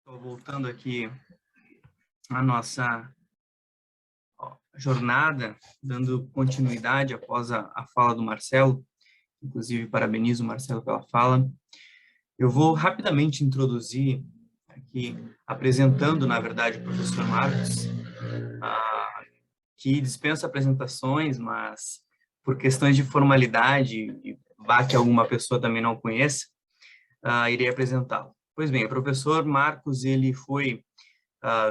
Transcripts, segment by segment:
Estou voltando aqui à nossa jornada, dando continuidade após a fala do Marcelo. Inclusive, parabenizo o Marcelo pela fala. Eu vou rapidamente introduzir aqui, apresentando, na verdade, o professor Marcos, que dispensa apresentações, mas por questões de formalidade, e vá que alguma pessoa também não conheça, irei apresentá-lo. Pois bem, o professor Marcos, ele foi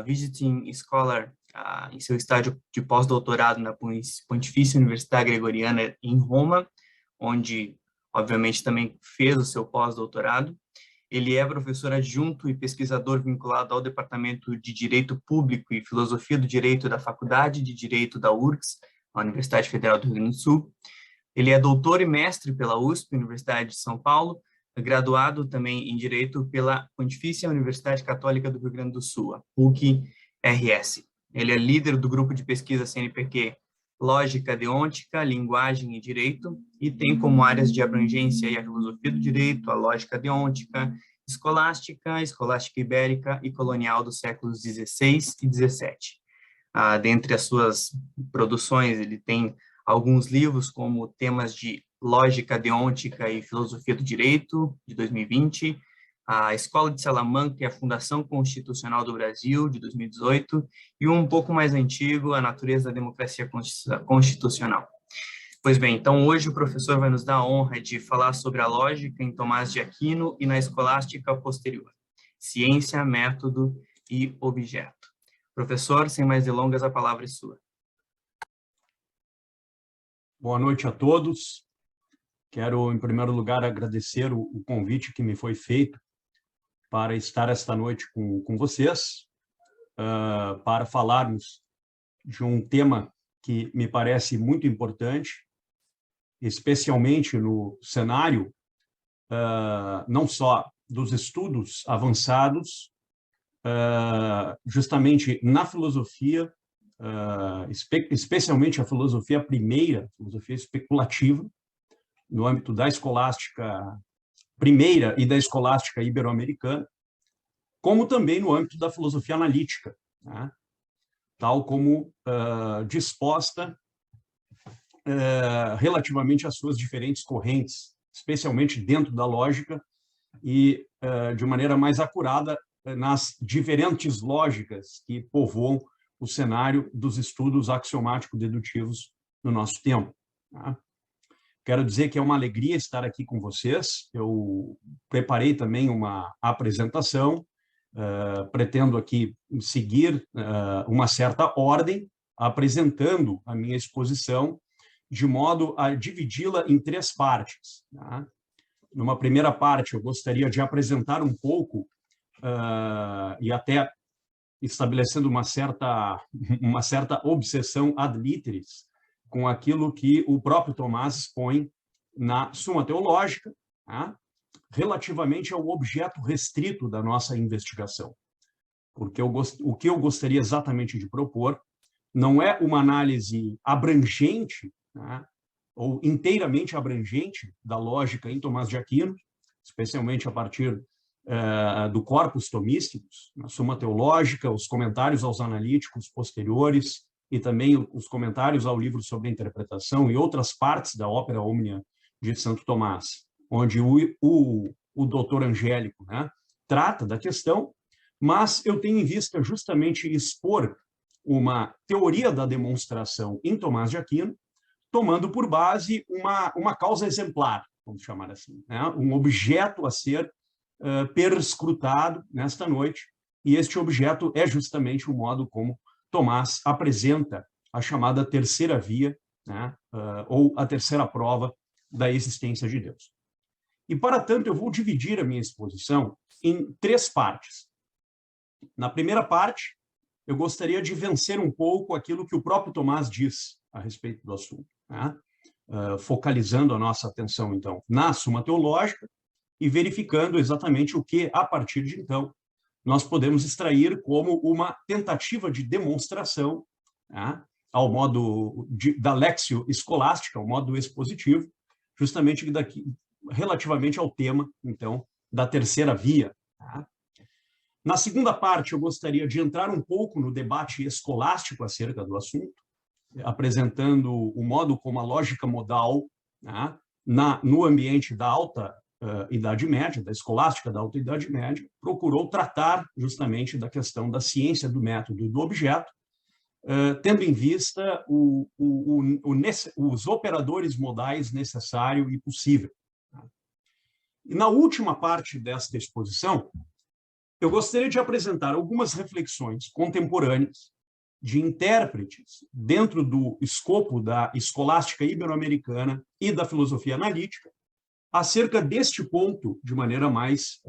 Visiting Scholar em seu estágio de pós-doutorado na Pontifícia Universidade Gregoriana em Roma, onde, obviamente, também fez o seu pós-doutorado. Ele é professor adjunto e pesquisador vinculado ao Departamento de Direito Público e Filosofia do Direito da Faculdade de Direito da URGS, a Universidade Federal do Rio Grande do Sul. Ele é doutor e mestre pela USP, Universidade de São Paulo, graduado também em Direito pela Pontifícia Universidade Católica do Rio Grande do Sul, a PUC-RS. Ele é líder do grupo de pesquisa CNPq Lógica Deôntica, Linguagem e Direito, e tem como áreas de abrangência a filosofia do direito, a lógica deôntica, escolástica ibérica e colonial dos séculos XVI e XVII. Dentre as suas produções, ele tem alguns livros como Temas de Lógica Deôntica e Filosofia do Direito, de 2020, a Escola de Salamanca e a Fundação Constitucional do Brasil, de 2018, e um pouco mais antigo, A Natureza da Democracia Constitucional. Pois bem, então hoje o professor vai nos dar a honra de falar sobre a lógica em Tomás de Aquino e na escolástica posterior. Ciência, método e objeto. Professor, sem mais delongas, a palavra é sua. Boa noite a todos. Quero, em primeiro lugar, agradecer o convite que me foi feito para estar esta noite com vocês, para falarmos de um tema que me parece muito importante, especialmente no cenário não só dos estudos avançados, justamente na filosofia, especialmente a filosofia primeira, filosofia especulativa, no âmbito da escolástica primeira e da escolástica ibero-americana, como também no âmbito da filosofia analítica, né? Tal como disposta relativamente às suas diferentes correntes, especialmente dentro da lógica e, de maneira mais acurada, nas diferentes lógicas que povoam o cenário dos estudos axiomático-dedutivos no nosso tempo. Tá? Quero dizer que é uma alegria estar aqui com vocês. Eu preparei também uma apresentação, pretendo aqui seguir uma certa ordem, apresentando a minha exposição, de modo a dividi-la em 3 partes. Tá? Numa primeira parte, eu gostaria de apresentar um pouco, e até estabelecendo uma certa obsessão ad literis, com aquilo que o próprio Tomás expõe na Suma Teológica, tá? Relativamente ao objeto restrito da nossa investigação. Porque o que eu gostaria exatamente de propor não é uma análise abrangente, tá? Ou inteiramente abrangente da lógica em Tomás de Aquino, especialmente a partir do corpus tomísticos, na Suma Teológica, os comentários aos analíticos posteriores, e também os comentários ao livro sobre a interpretação e outras partes da Ópera Omnia de Santo Tomás, onde o doutor Angélico, né, trata da questão, mas eu tenho em vista justamente expor uma teoria da demonstração em Tomás de Aquino, tomando por base uma causa exemplar, vamos chamar assim, né, um objeto a ser perscrutado nesta noite, e este objeto é justamente o modo como Tomás apresenta a chamada terceira via, né, ou a terceira prova da existência de Deus. E, para tanto, eu vou dividir a minha exposição em 3 partes. Na primeira parte, eu gostaria de vencer um pouco aquilo que o próprio Tomás diz a respeito do assunto, né? Focalizando a nossa atenção, então, na Suma Teológica e verificando exatamente o que, a partir de então, nós podemos extrair como uma tentativa de demonstração, né, ao modo da lexio escolástica, ao modo expositivo, justamente relativamente ao tema, então, da terceira via. Tá? Na segunda parte, eu gostaria de entrar um pouco no debate escolástico acerca do assunto, apresentando o modo como a lógica modal, né, no ambiente da alta Idade Média, da escolástica da alta Idade Média, procurou tratar justamente da questão da ciência do método e do objeto, tendo em vista os operadores modais necessário e possível. E na última parte desta exposição, eu gostaria de apresentar algumas reflexões contemporâneas de intérpretes dentro do escopo da escolástica ibero-americana e da filosofia analítica, acerca deste ponto de maneira mais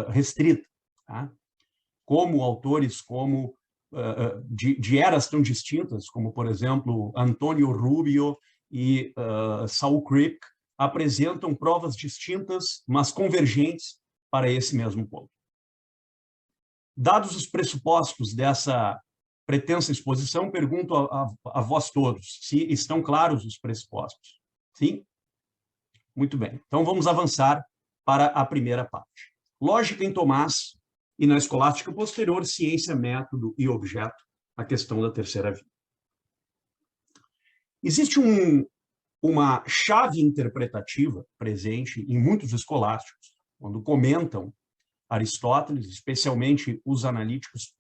restrita, tá? Como autores de eras tão distintas, como, por exemplo, Antônio Rubio e Saul Crick, apresentam provas distintas, mas convergentes para esse mesmo ponto. Dados os pressupostos dessa pretensa exposição, pergunto a vós todos se estão claros os pressupostos. Sim? Muito bem. Então, vamos avançar para a primeira parte. Lógica em Tomás e na escolástica posterior, ciência, método e objeto, a questão da terceira via. Existe uma chave interpretativa presente em muitos escolásticos, quando comentam Aristóteles, especialmente os analíticos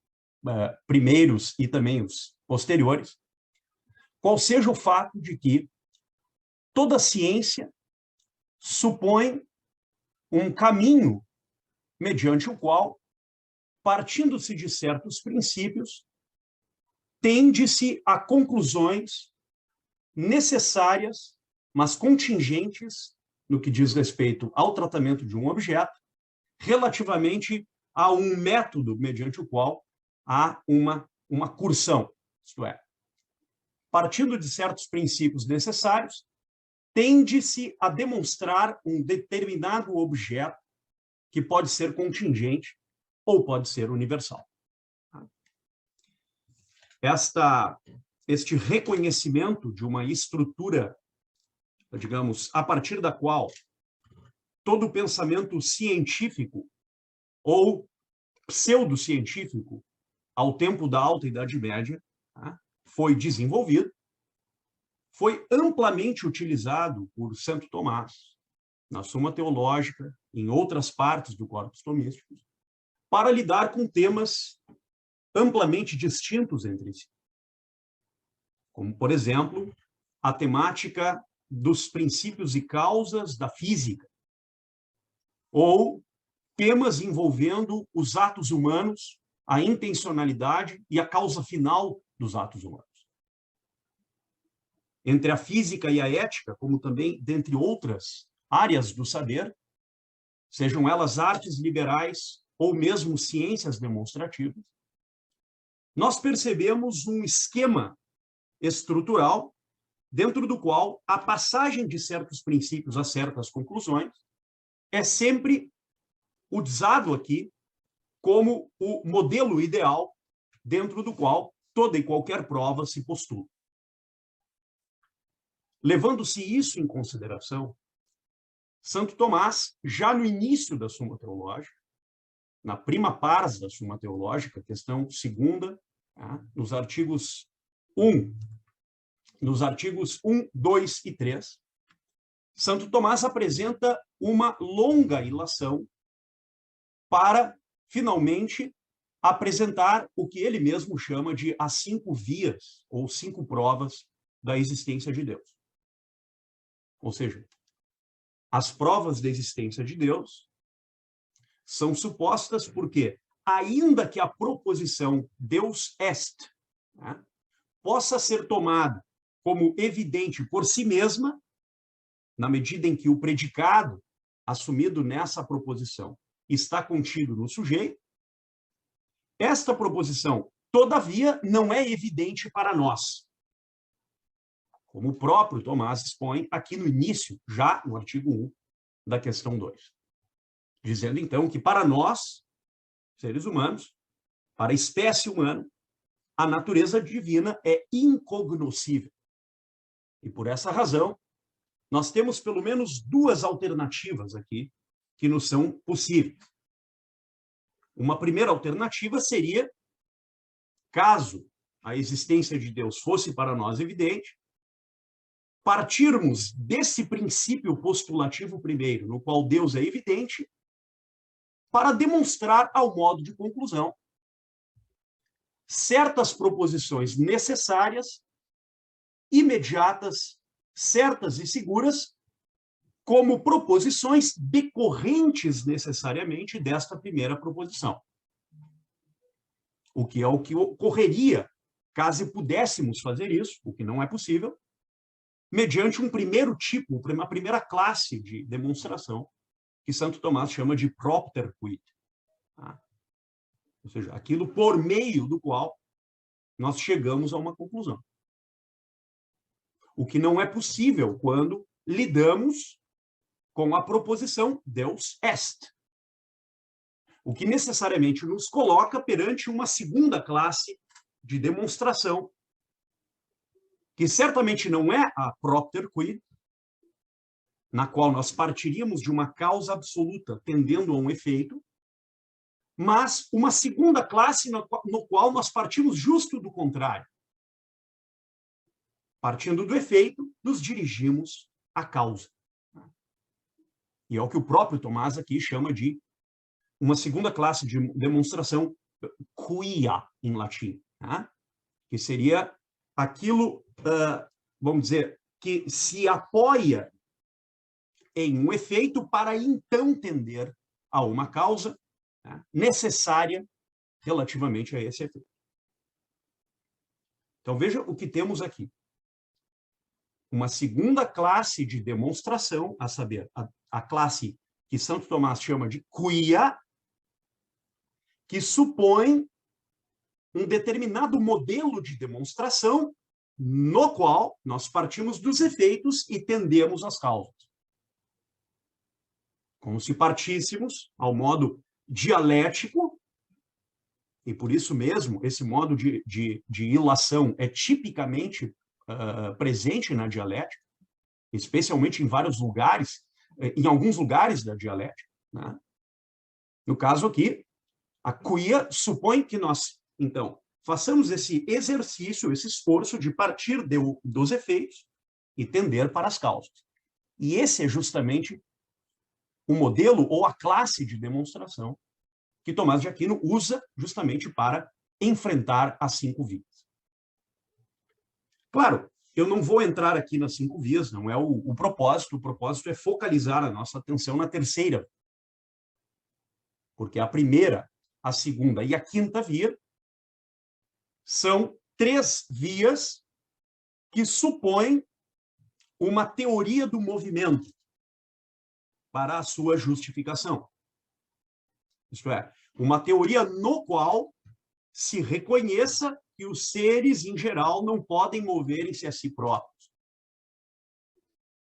primeiros e também os posteriores, qual seja o fato de que toda ciência supõe um caminho mediante o qual, partindo-se de certos princípios, tende-se a conclusões necessárias, mas contingentes no que diz respeito ao tratamento de um objeto, relativamente a um método mediante o qual há uma cursão, isto é, partindo de certos princípios necessários, tende-se a demonstrar um determinado objeto que pode ser contingente ou pode ser universal. Este reconhecimento de uma estrutura, digamos, a partir da qual todo o pensamento científico ou pseudocientífico ao tempo da Alta Idade Média foi desenvolvido, foi amplamente utilizado por Santo Tomás na Suma Teológica, em outras partes do Corpus Tomístico, para lidar com temas amplamente distintos entre si. Como, por exemplo, a temática dos princípios e causas da física, ou temas envolvendo os atos humanos, a intencionalidade e a causa final dos atos humanos. Entre a física e a ética, como também dentre outras áreas do saber, sejam elas artes liberais ou mesmo ciências demonstrativas, nós percebemos um esquema estrutural dentro do qual a passagem de certos princípios a certas conclusões é sempre usado aqui como o modelo ideal dentro do qual toda e qualquer prova se postula. Levando-se isso em consideração, Santo Tomás, já no início da Suma Teológica, na prima pars da Suma Teológica, questão 2ª, nos artigos 1, 2 e 3, Santo Tomás apresenta uma longa ilação para, finalmente, apresentar o que ele mesmo chama de as 5 vias, ou 5 provas da existência de Deus. Ou seja, as provas da existência de Deus são supostas porque, ainda que a proposição Deus est possa ser tomada como evidente por si mesma, na medida em que o predicado assumido nessa proposição está contido no sujeito, esta proposição, todavia, não é evidente para nós. Como o próprio Tomás expõe aqui no início, já no artigo 1 da questão 2. Dizendo, então, que para nós, seres humanos, para a espécie humana, a natureza divina é incognoscível. E por essa razão, nós temos pelo menos 2 alternativas aqui que nos são possíveis. Uma primeira alternativa seria, caso a existência de Deus fosse para nós evidente, partirmos desse princípio postulativo primeiro, no qual Deus é evidente, para demonstrar ao modo de conclusão certas proposições necessárias, imediatas, certas e seguras, como proposições decorrentes necessariamente desta primeira proposição. O que é o que ocorreria caso pudéssemos fazer isso, o que não é possível, mediante um primeiro tipo, uma primeira classe de demonstração, que Santo Tomás chama de propter quid. Tá? Ou seja, aquilo por meio do qual nós chegamos a uma conclusão. O que não é possível quando lidamos com a proposição Deus est. O que necessariamente nos coloca perante uma segunda classe de demonstração, que certamente não é a propter quid, na qual nós partiríamos de uma causa absoluta tendendo a um efeito, mas uma segunda classe no qual nós partimos justo do contrário. Partindo do efeito, nos dirigimos à causa. E é o que o próprio Tomás aqui chama de uma segunda classe de demonstração quia, em latim, tá? Que seria aquilo, vamos dizer, que se apoia em um efeito para então tender a uma causa, tá, necessária relativamente a esse efeito. Então, veja o que temos aqui. Uma segunda classe de demonstração, a saber, a classe que Santo Tomás chama de quia, que supõe um determinado modelo de demonstração no qual nós partimos dos efeitos e tendemos às causas. Como se partíssemos ao modo dialético, e por isso mesmo, esse modo de ilação é tipicamente presente na dialética, especialmente em vários lugares, em alguns lugares da dialética, né? No caso aqui, a quia supõe que nós, então, façamos esse exercício, esse esforço de partir dos efeitos e tender para as causas. E esse é justamente o modelo ou a classe de demonstração que Tomás de Aquino usa justamente para enfrentar as 5 vias. Claro, eu não vou entrar aqui nas 5 vias, não é o propósito é focalizar a nossa atenção na terceira, porque a primeira, a segunda e a quinta via são 3 vias que supõem uma teoria do movimento para a sua justificação. Isto é, uma teoria no qual se reconheça que os seres, em geral, não podem moverem-se a si próprios.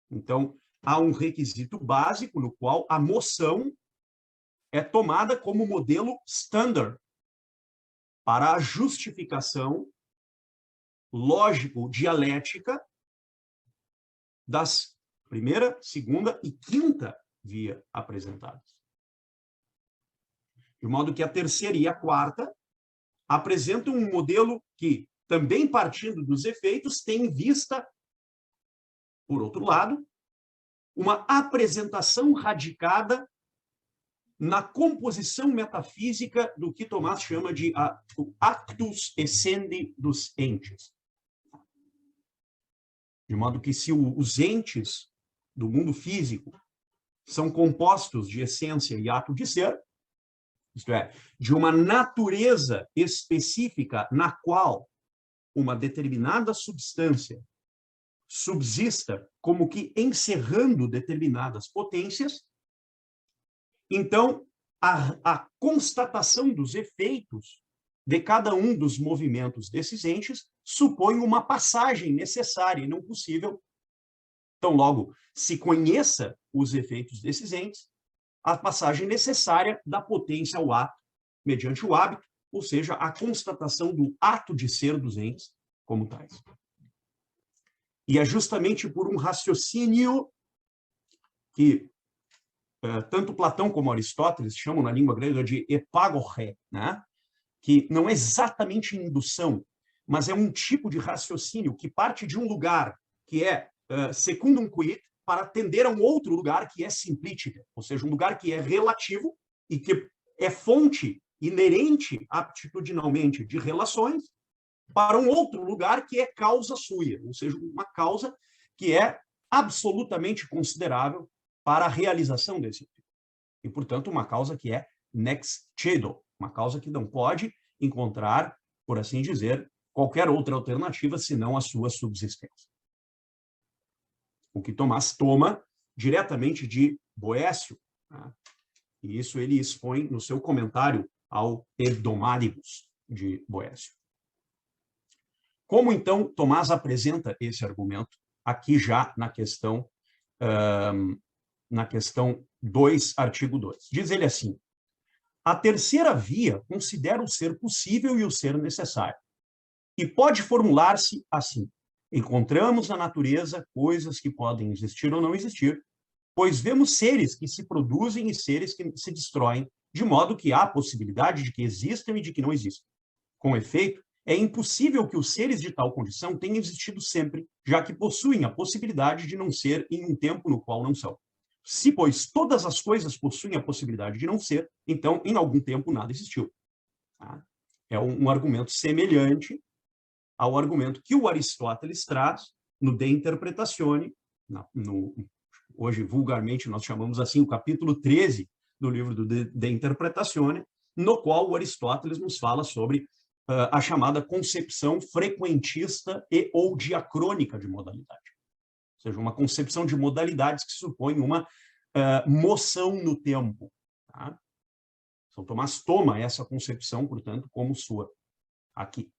Então, há um requisito básico no qual a moção é tomada como modelo standard para a justificação lógico-dialética das primeira, segunda e quinta via apresentadas. De modo que a terceira e a quarta apresentam um modelo que, também partindo dos efeitos, tem em vista, por outro lado, uma apresentação radicada na composição metafísica do que Tomás chama de o actus essendi dos entes. De modo que, se os entes do mundo físico são compostos de essência e ato de ser, isto é, de uma natureza específica na qual uma determinada substância subsista como que encerrando determinadas potências, então a constatação dos efeitos de cada um dos movimentos desses entes supõe uma passagem necessária e não possível. Então, logo, se conheça os efeitos desses entes, a passagem necessária da potência ao ato, mediante o hábito, ou seja, a constatação do ato de ser dos entes como tais. E é justamente por um raciocínio que tanto Platão como Aristóteles chamam na língua grega de epagorré, né? Que não é exatamente indução, mas é um tipo de raciocínio que parte de um lugar que é secundum quid para tender a um outro lugar que é simplítica, ou seja, um lugar que é relativo e que é fonte inerente aptitudinalmente de relações para um outro lugar que é causa sua, ou seja, uma causa que é absolutamente considerável para a realização desse fim. E, portanto, uma causa que é nextcedo, uma causa que não pode encontrar, por assim dizer, qualquer outra alternativa senão a sua subsistência. O que Tomás toma diretamente de Boécio, tá? E isso ele expõe no seu comentário ao Hebdomadibus de Boécio. Como, então, Tomás apresenta esse argumento aqui já na questão 2, artigo 2. Diz ele assim: a terceira via considera o ser possível e o ser necessário. E pode formular-se assim: encontramos na natureza coisas que podem existir ou não existir, pois vemos seres que se produzem e seres que se destroem, de modo que há a possibilidade de que existam e de que não existam. Com efeito, é impossível que os seres de tal condição tenham existido sempre, já que possuem a possibilidade de não ser em um tempo no qual não são. Se, pois, todas as coisas possuem a possibilidade de não ser, então, em algum tempo, nada existiu. Tá? É um argumento semelhante ao argumento que o Aristóteles traz no De Interpretatione, hoje, vulgarmente, nós chamamos assim o capítulo 13 do livro do De Interpretatione, no qual o Aristóteles nos fala sobre a chamada concepção frequentista e ou diacrônica de modalidade. Ou seja, uma concepção de modalidades que supõe uma moção no tempo. Tá? São Tomás toma essa concepção, portanto, como sua aqui.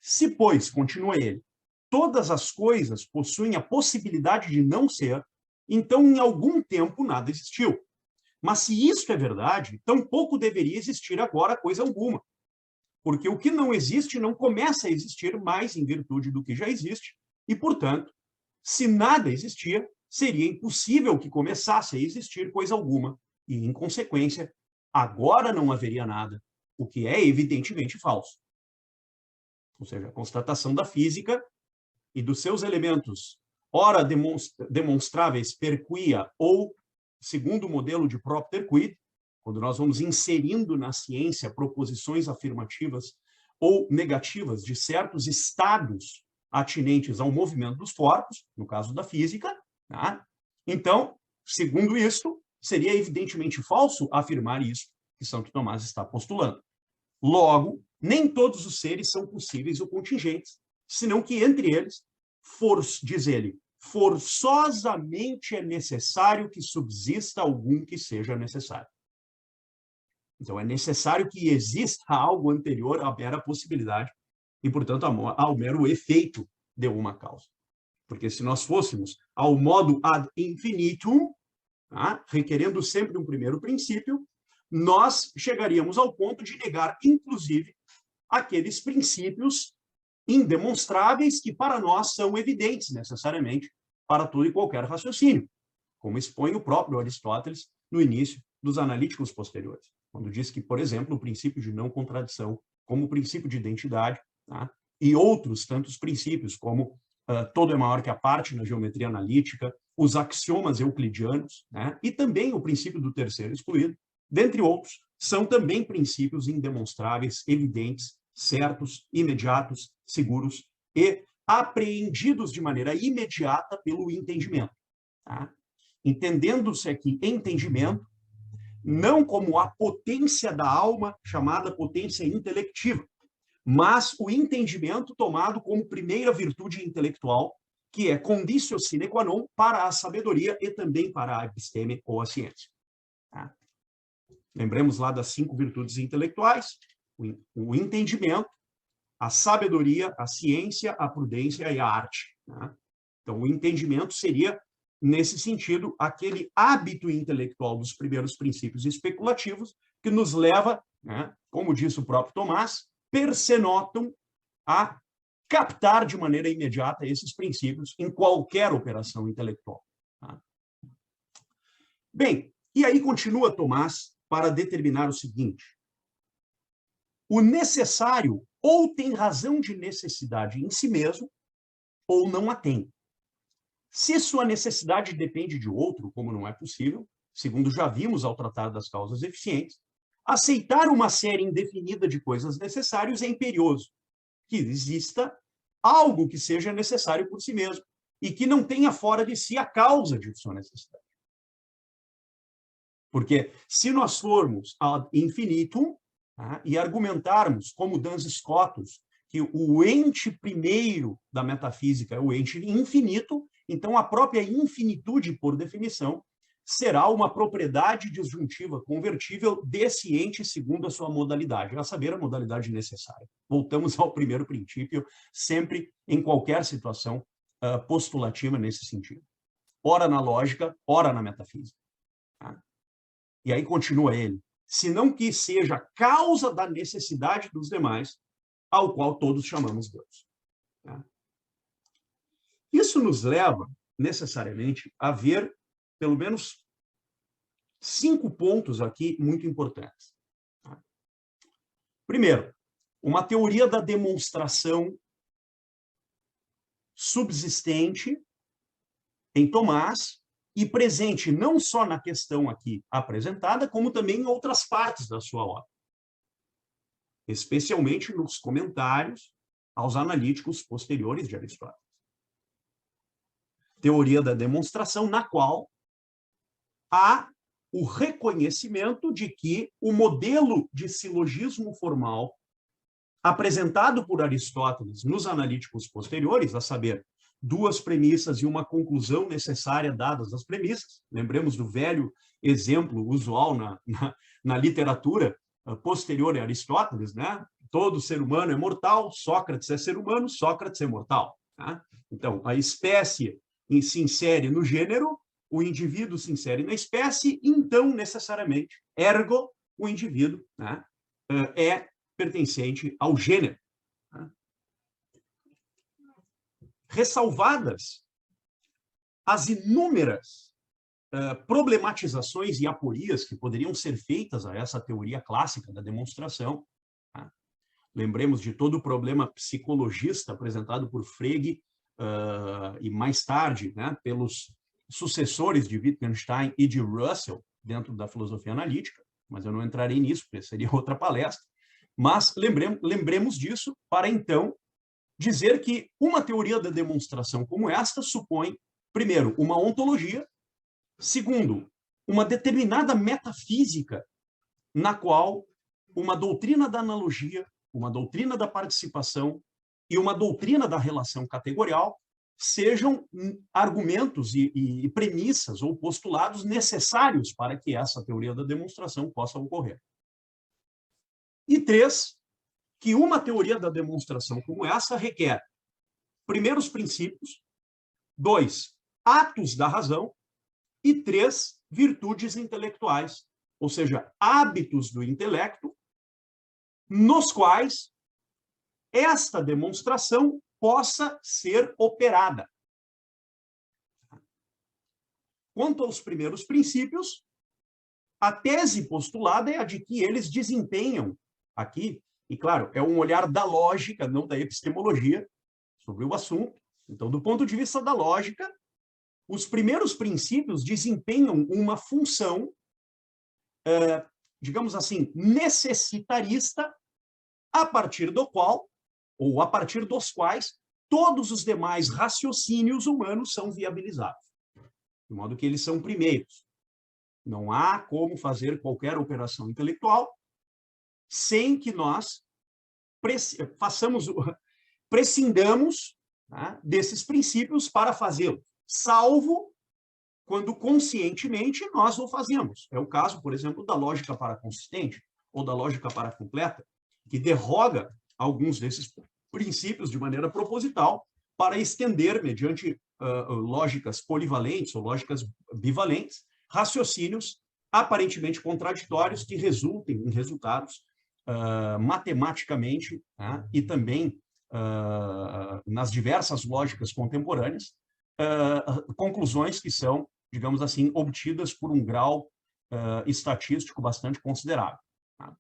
Se, pois, continua ele, todas as coisas possuem a possibilidade de não ser, então, em algum tempo, nada existiu. Mas, se isto é verdade, tampouco deveria existir agora coisa alguma. Porque o que não existe não começa a existir mais em virtude do que já existe, e, portanto, se nada existia, seria impossível que começasse a existir coisa alguma, e, em consequência, agora não haveria nada, o que é evidentemente falso. Ou seja, a constatação da física e dos seus elementos, ora demonstráveis per quia, ou, segundo o modelo de propter quid, quando nós vamos inserindo na ciência proposições afirmativas ou negativas de certos estados atinentes ao movimento dos corpos, no caso da física, tá? Então, segundo isso, seria evidentemente falso afirmar isso que Santo Tomás está postulando. Logo, nem todos os seres são possíveis ou contingentes, senão que entre eles, diz ele, forçosamente é necessário que subsista algum que seja necessário. Então, é necessário que exista algo anterior à mera possibilidade e, portanto, ao mero efeito de uma causa. Porque se nós fôssemos ao modo ad infinitum, tá? Requerendo sempre um primeiro princípio, nós chegaríamos ao ponto de negar, inclusive, aqueles princípios indemonstráveis que para nós são evidentes, necessariamente, para todo e qualquer raciocínio, como expõe o próprio Aristóteles no início dos analíticos posteriores, quando diz que, por exemplo, o princípio de não contradição, como o princípio de identidade, tá? E outros tantos princípios, como todo é maior que a parte na geometria analítica, os axiomas euclidianos, né? E também o princípio do terceiro excluído, dentre outros, são também princípios indemonstráveis, evidentes, certos, imediatos, seguros e apreendidos de maneira imediata pelo entendimento. Tá? Entendendo-se aqui entendimento não como a potência da alma, chamada potência intelectiva, mas o entendimento tomado como primeira virtude intelectual, que é conditio sine qua non para a sabedoria e também para a episteme ou a ciência. Tá? Lembremos lá das 5 virtudes intelectuais: o entendimento, a sabedoria, a ciência, a prudência e a arte. Tá? Então, o entendimento seria, nesse sentido, aquele hábito intelectual dos primeiros princípios especulativos que nos leva, né, como disse o próprio Tomás, per se notum, a captar de maneira imediata esses princípios em qualquer operação intelectual. Tá? Bem, E aí continua Tomás para determinar o seguinte: o necessário ou tem razão de necessidade em si mesmo, ou não a tem. Se sua necessidade depende de outro, como não é possível, segundo já vimos ao tratar das causas eficientes, aceitar uma série indefinida de coisas necessárias é imperioso, que exista algo que seja necessário por si mesmo e que não tenha fora de si a causa de sua necessidade. Porque se nós formos ad infinitum, tá, e argumentarmos, como Duns Scotus, que o ente primeiro da metafísica é o ente infinito, então a própria infinitude, por definição, será uma propriedade disjuntiva convertível desse ente segundo a sua modalidade, a saber, a modalidade necessária. Voltamos ao primeiro princípio, sempre em qualquer situação postulativa nesse sentido. Ora na lógica, ora na metafísica. Tá? E aí continua ele, senão que seja causa da necessidade dos demais, ao qual todos chamamos Deus. Tá? Isso nos leva, necessariamente, a ver pelo menos 5 pontos aqui muito importantes. Tá? Primeiro, uma teoria da demonstração subsistente em Tomás e presente não só na questão aqui apresentada, como também em outras partes da sua obra, especialmente nos comentários aos analíticos posteriores de Aristóteles. Teoria da demonstração na qual há o reconhecimento de que o modelo de silogismo formal apresentado por Aristóteles nos analíticos posteriores, a saber, 2 premissas e uma conclusão necessária dadas as premissas, lembremos do velho exemplo usual na literatura posterior a Aristóteles, né? Todo ser humano é mortal, Sócrates é ser humano, Sócrates é mortal. Tá? Então, a espécie se insere no gênero, o indivíduo se insere na espécie, então, necessariamente, ergo, o indivíduo, né, é pertencente ao gênero. Né? Ressalvadas as inúmeras problematizações e aporias que poderiam ser feitas a essa teoria clássica da demonstração, tá? Lembremos de todo o problema psicologista apresentado por Frege e mais tarde, né, pelos sucessores de Wittgenstein e de Russell dentro da filosofia analítica, mas eu não entrarei nisso, porque seria outra palestra. Mas lembremos disso para, então, dizer que uma teoria da demonstração como esta supõe, primeiro, uma ontologia, segundo, uma determinada metafísica na qual uma doutrina da analogia, uma doutrina da participação e uma doutrina da relação categorial sejam argumentos e premissas ou postulados necessários para que essa teoria da demonstração possa ocorrer. E 3, que uma teoria da demonstração como essa requer, primeiro, os princípios, 2, atos da razão, e 3, virtudes intelectuais, ou seja, hábitos do intelecto, nos quais esta demonstração possa ser operada. Quanto aos primeiros princípios, a tese postulada é a de que eles desempenham aqui, e claro, é um olhar da lógica, não da epistemologia, sobre o assunto. Então, do ponto de vista da lógica, os primeiros princípios desempenham uma função, digamos assim, necessitarista, a partir do qual, ou a partir dos quais, todos os demais raciocínios humanos são viabilizados. De modo que eles são primeiros. Não há como fazer qualquer operação intelectual sem que nós prescindamos, tá, desses princípios para fazê-lo, salvo quando conscientemente nós o fazemos. É o caso, por exemplo, da lógica paraconsistente ou da lógica paracompleta, que derroga alguns desses princípios de maneira proposital para estender, mediante lógicas polivalentes ou lógicas bivalentes, raciocínios aparentemente contraditórios que resultem em resultados matematicamente, né, e também nas diversas lógicas contemporâneas, conclusões que são, digamos assim, obtidas por um grau estatístico bastante considerável. Tá?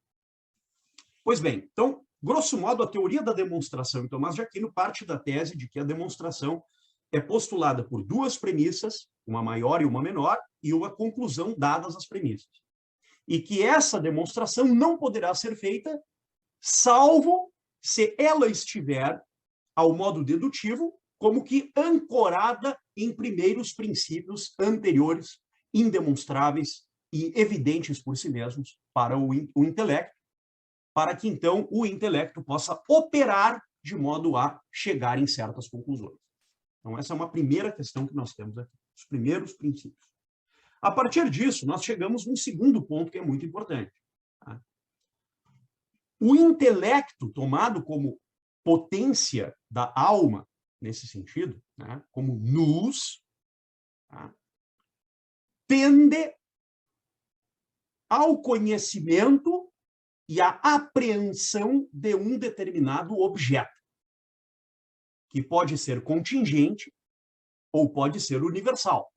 Pois bem, então, grosso modo, a teoria da demonstração em Tomás de Aquino parte da tese de que a demonstração é postulada por duas premissas, uma maior e uma menor, e uma conclusão dadas as premissas. E que essa demonstração não poderá ser feita salvo se ela estiver, ao modo dedutivo, como que ancorada em primeiros princípios anteriores, indemonstráveis e evidentes por si mesmos para o intelecto, para que, então, o intelecto possa operar de modo a chegar em certas conclusões. Então, essa é uma primeira questão que nós temos aqui, os primeiros princípios. A partir disso, nós chegamos num segundo ponto que é muito importante. Tá? O intelecto, tomado como potência da alma, nesse sentido, né, como nous, tá, tende ao conhecimento e à apreensão de um determinado objeto, que pode ser contingente ou pode ser universal.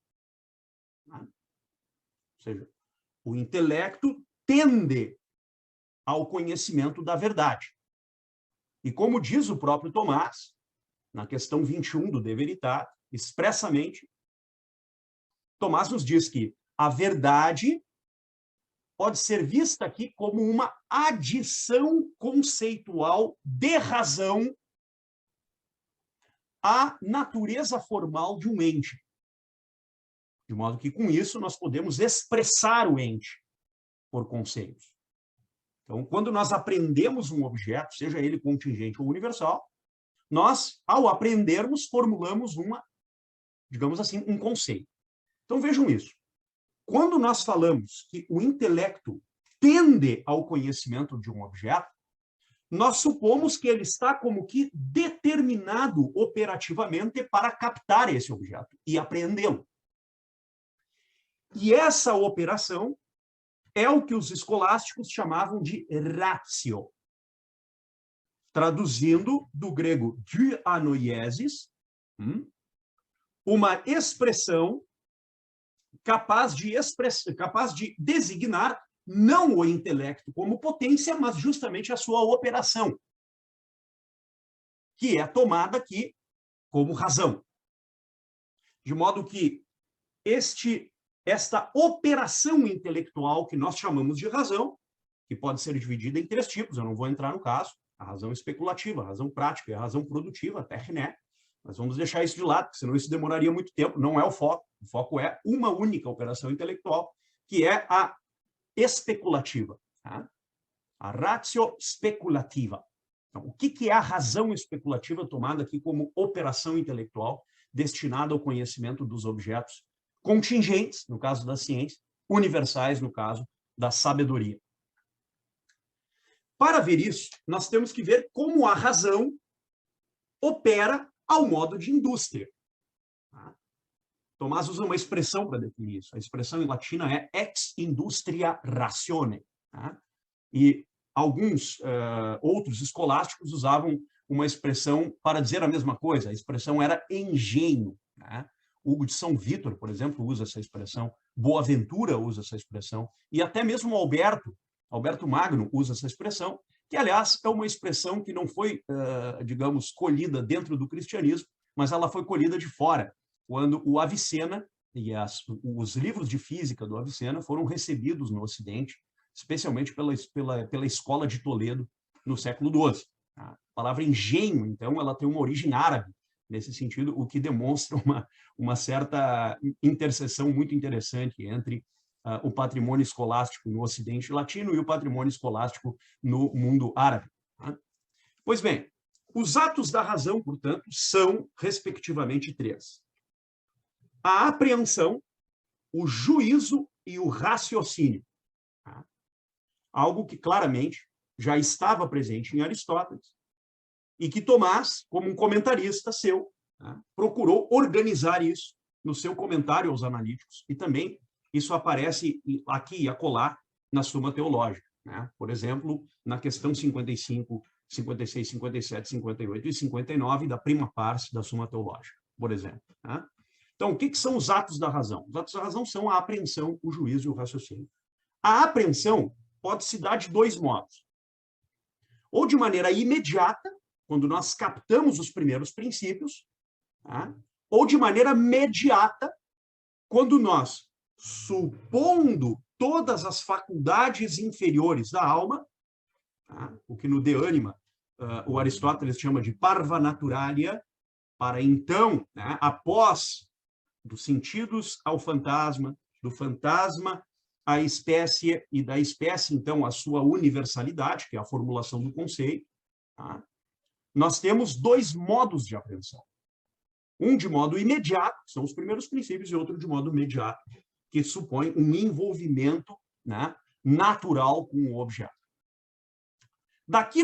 Tá? Ou seja, o intelecto tende ao conhecimento da verdade. E como diz o próprio Tomás, na questão 21 do De Veritate, expressamente, Tomás nos diz que a verdade pode ser vista aqui como uma adição conceitual de razão à natureza formal de um ente. De modo que, com isso, nós podemos expressar o ente por conceitos. Então, quando nós aprendemos um objeto, seja ele contingente ou universal, nós, ao aprendermos, formulamos digamos assim, um conceito. Então, vejam isso. Quando nós falamos que o intelecto tende ao conhecimento de um objeto, nós supomos que ele está como que determinado operativamente para captar esse objeto e apreendê-lo. E essa operação é o que os escolásticos chamavam de ratio. Traduzindo do grego dianoiesis, uma expressão capaz de designar não o intelecto como potência, mas justamente a sua operação, que é tomada aqui como razão. De modo que esta operação intelectual que nós chamamos de razão, que pode ser dividida em três tipos, eu não vou entrar no caso, a razão especulativa, a razão prática e a razão produtiva, a techné. Mas vamos deixar isso de lado, porque senão isso demoraria muito tempo, não é o foco. O foco é uma única operação intelectual, que é a especulativa. Tá? A ratio speculativa. Então, o que é a razão especulativa tomada aqui como operação intelectual destinada ao conhecimento dos objetos contingentes, no caso da ciência, universais, no caso da sabedoria? Para ver isso, nós temos que ver como a razão opera ao modo de indústria. Tá? Tomás usa uma expressão para definir isso. A expressão em latina é ex industria ratione. Tá? E alguns outros escolásticos usavam uma expressão para dizer a mesma coisa. A expressão era engenho. Tá? Hugo de São Vítor, por exemplo, usa essa expressão. Boaventura usa essa expressão. E até mesmo Alberto Magno usa essa expressão, que, aliás, é uma expressão que não foi, digamos, colhida dentro do cristianismo, mas ela foi colhida de fora, quando o Avicena e os livros de física do Avicena foram recebidos no Ocidente, especialmente pela escola de Toledo, no século XII. A palavra engenho, então, ela tem uma origem árabe, nesse sentido, o que demonstra uma certa interseção muito interessante entre o patrimônio escolástico no Ocidente Latino e o patrimônio escolástico no mundo árabe. Tá? Pois bem, os atos da razão, portanto, são, respectivamente, três. A apreensão, o juízo e o raciocínio. Tá? Algo que, claramente, já estava presente em Aristóteles e que Tomás, como um comentarista seu, tá, procurou organizar isso no seu comentário aos analíticos e também isso aparece aqui e acolá na Suma Teológica. Né? Por exemplo, na questão 55, 56, 57, 58 e 59 da prima parte da Suma Teológica, por exemplo. Né? Então, o que são os atos da razão? Os atos da razão são a apreensão, o juízo e o raciocínio. A apreensão pode se dar de dois modos. Ou de maneira imediata, quando nós captamos os primeiros princípios, tá? Ou de maneira mediata, quando nós, supondo todas as faculdades inferiores da alma, tá? O que no De Anima o Aristóteles chama de parva naturalia, para então, né, após dos sentidos ao fantasma, do fantasma à espécie, e da espécie, então, a sua universalidade, que é a formulação do conceito, tá? Nós temos dois modos de apreensão. Um de modo imediato, que são os primeiros princípios, e outro de modo imediato, que supõe um envolvimento, né, natural com o objeto. Daqui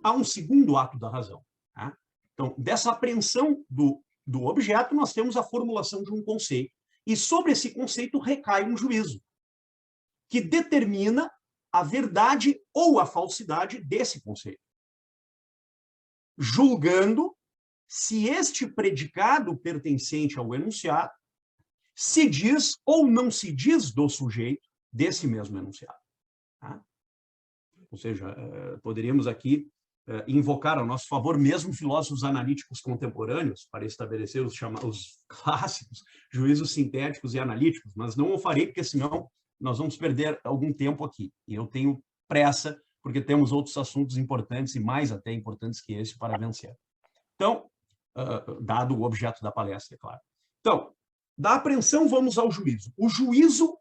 há um segundo ato da razão. Tá? Então, dessa apreensão do objeto, nós temos a formulação de um conceito. E sobre esse conceito recai um juízo, que determina a verdade ou a falsidade desse conceito, julgando se este predicado pertencente ao enunciado se diz ou não se diz do sujeito desse mesmo enunciado. Tá? Ou seja, poderíamos aqui invocar ao nosso favor mesmo filósofos analíticos contemporâneos para estabelecer os clássicos juízos sintéticos e analíticos, mas não o farei, porque senão nós vamos perder algum tempo aqui. E eu tenho pressa, porque temos outros assuntos importantes, e mais até importantes que esse, para vencer. Então, dado o objeto da palestra, é claro. Então, da apreensão vamos ao juízo. O juízo,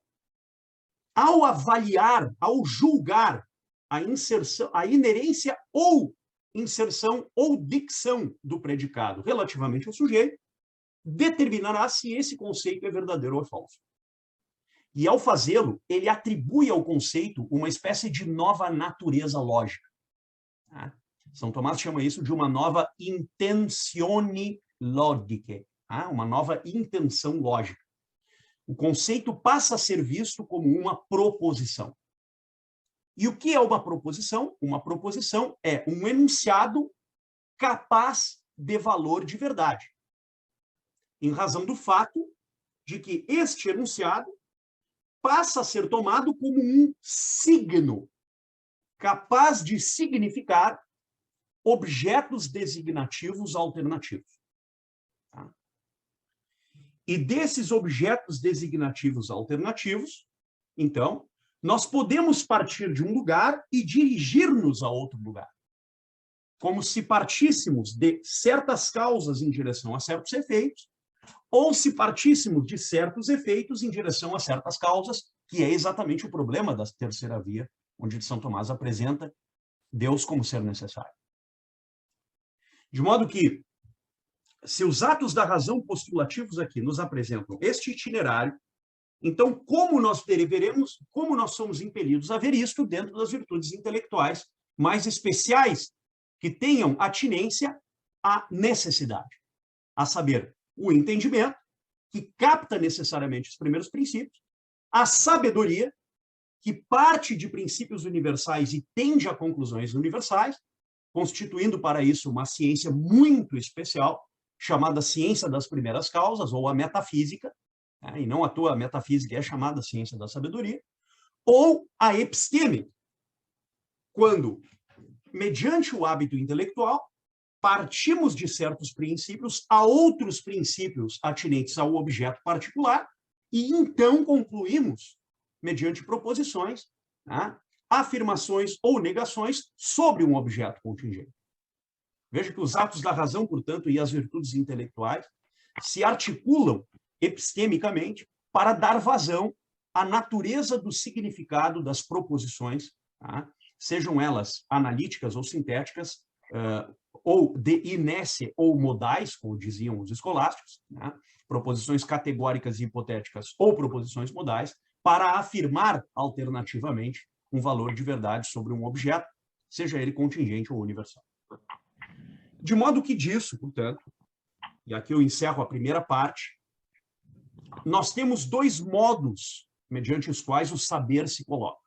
ao avaliar, ao julgar a inserção, a inerência ou inserção ou dicção do predicado relativamente ao sujeito, determinará se esse conceito é verdadeiro ou falso. E, ao fazê-lo, ele atribui ao conceito uma espécie de nova natureza lógica. Tá? São Tomás chama isso de uma nova intenzione logiche, tá? Uma nova intenção lógica. O conceito passa a ser visto como uma proposição. E o que é uma proposição? Uma proposição é um enunciado capaz de valor de verdade, em razão do fato de que este enunciado passa a ser tomado como um signo capaz de significar objetos designativos alternativos. Tá? E desses objetos designativos alternativos, então, nós podemos partir de um lugar e dirigir-nos a outro lugar. Como se partíssemos de certas causas em direção a certos efeitos, ou se partíssemos de certos efeitos em direção a certas causas, que é exatamente o problema da terceira via, onde São Tomás apresenta Deus como ser necessário. De modo que, se os atos da razão postulativos aqui nos apresentam este itinerário, então, como nós veremos, como nós somos impelidos a ver isto dentro das virtudes intelectuais mais especiais, que tenham atinência à necessidade, a saber, o entendimento, que capta necessariamente os primeiros princípios, a sabedoria, que parte de princípios universais e tende a conclusões universais, constituindo para isso uma ciência muito especial, chamada ciência das primeiras causas, ou a metafísica, e não à toa a metafísica é chamada ciência da sabedoria, ou a episteme, quando, mediante o hábito intelectual, partimos de certos princípios a outros princípios atinentes ao objeto particular e então concluímos, mediante proposições, afirmações ou negações sobre um objeto contingente. Veja que os atos da razão, portanto, e as virtudes intelectuais se articulam epistemicamente para dar vazão à natureza do significado das proposições, sejam elas analíticas ou sintéticas, ou de inesse ou modais, como diziam os escolásticos, proposições categóricas e hipotéticas ou proposições modais, para afirmar alternativamente um valor de verdade sobre um objeto, seja ele contingente ou universal. De modo que disso, portanto, e aqui eu encerro a primeira parte, nós temos dois modos mediante os quais o saber se coloca.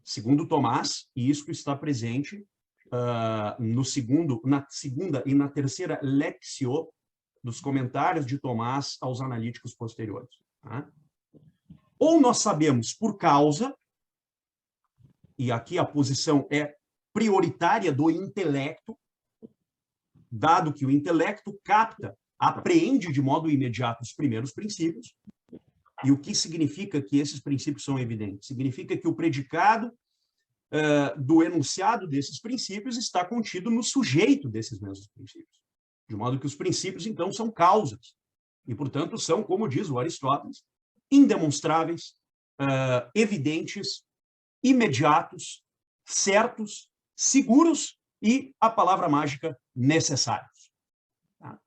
Segundo Tomás, e isso está presente na segunda e na terceira lectio dos comentários de Tomás aos analíticos posteriores. Ou nós sabemos por causa, e aqui a posição é prioritária do intelecto, dado que o intelecto capta, apreende de modo imediato os primeiros princípios. E o que significa que esses princípios são evidentes? Significa que o predicado do enunciado desses princípios está contido no sujeito desses mesmos princípios. De modo que os princípios, então, são causas. E, portanto, são, como diz o Aristóteles, indemonstráveis, evidentes, imediatos, certos, seguros e, a palavra mágica, necessários. Tá?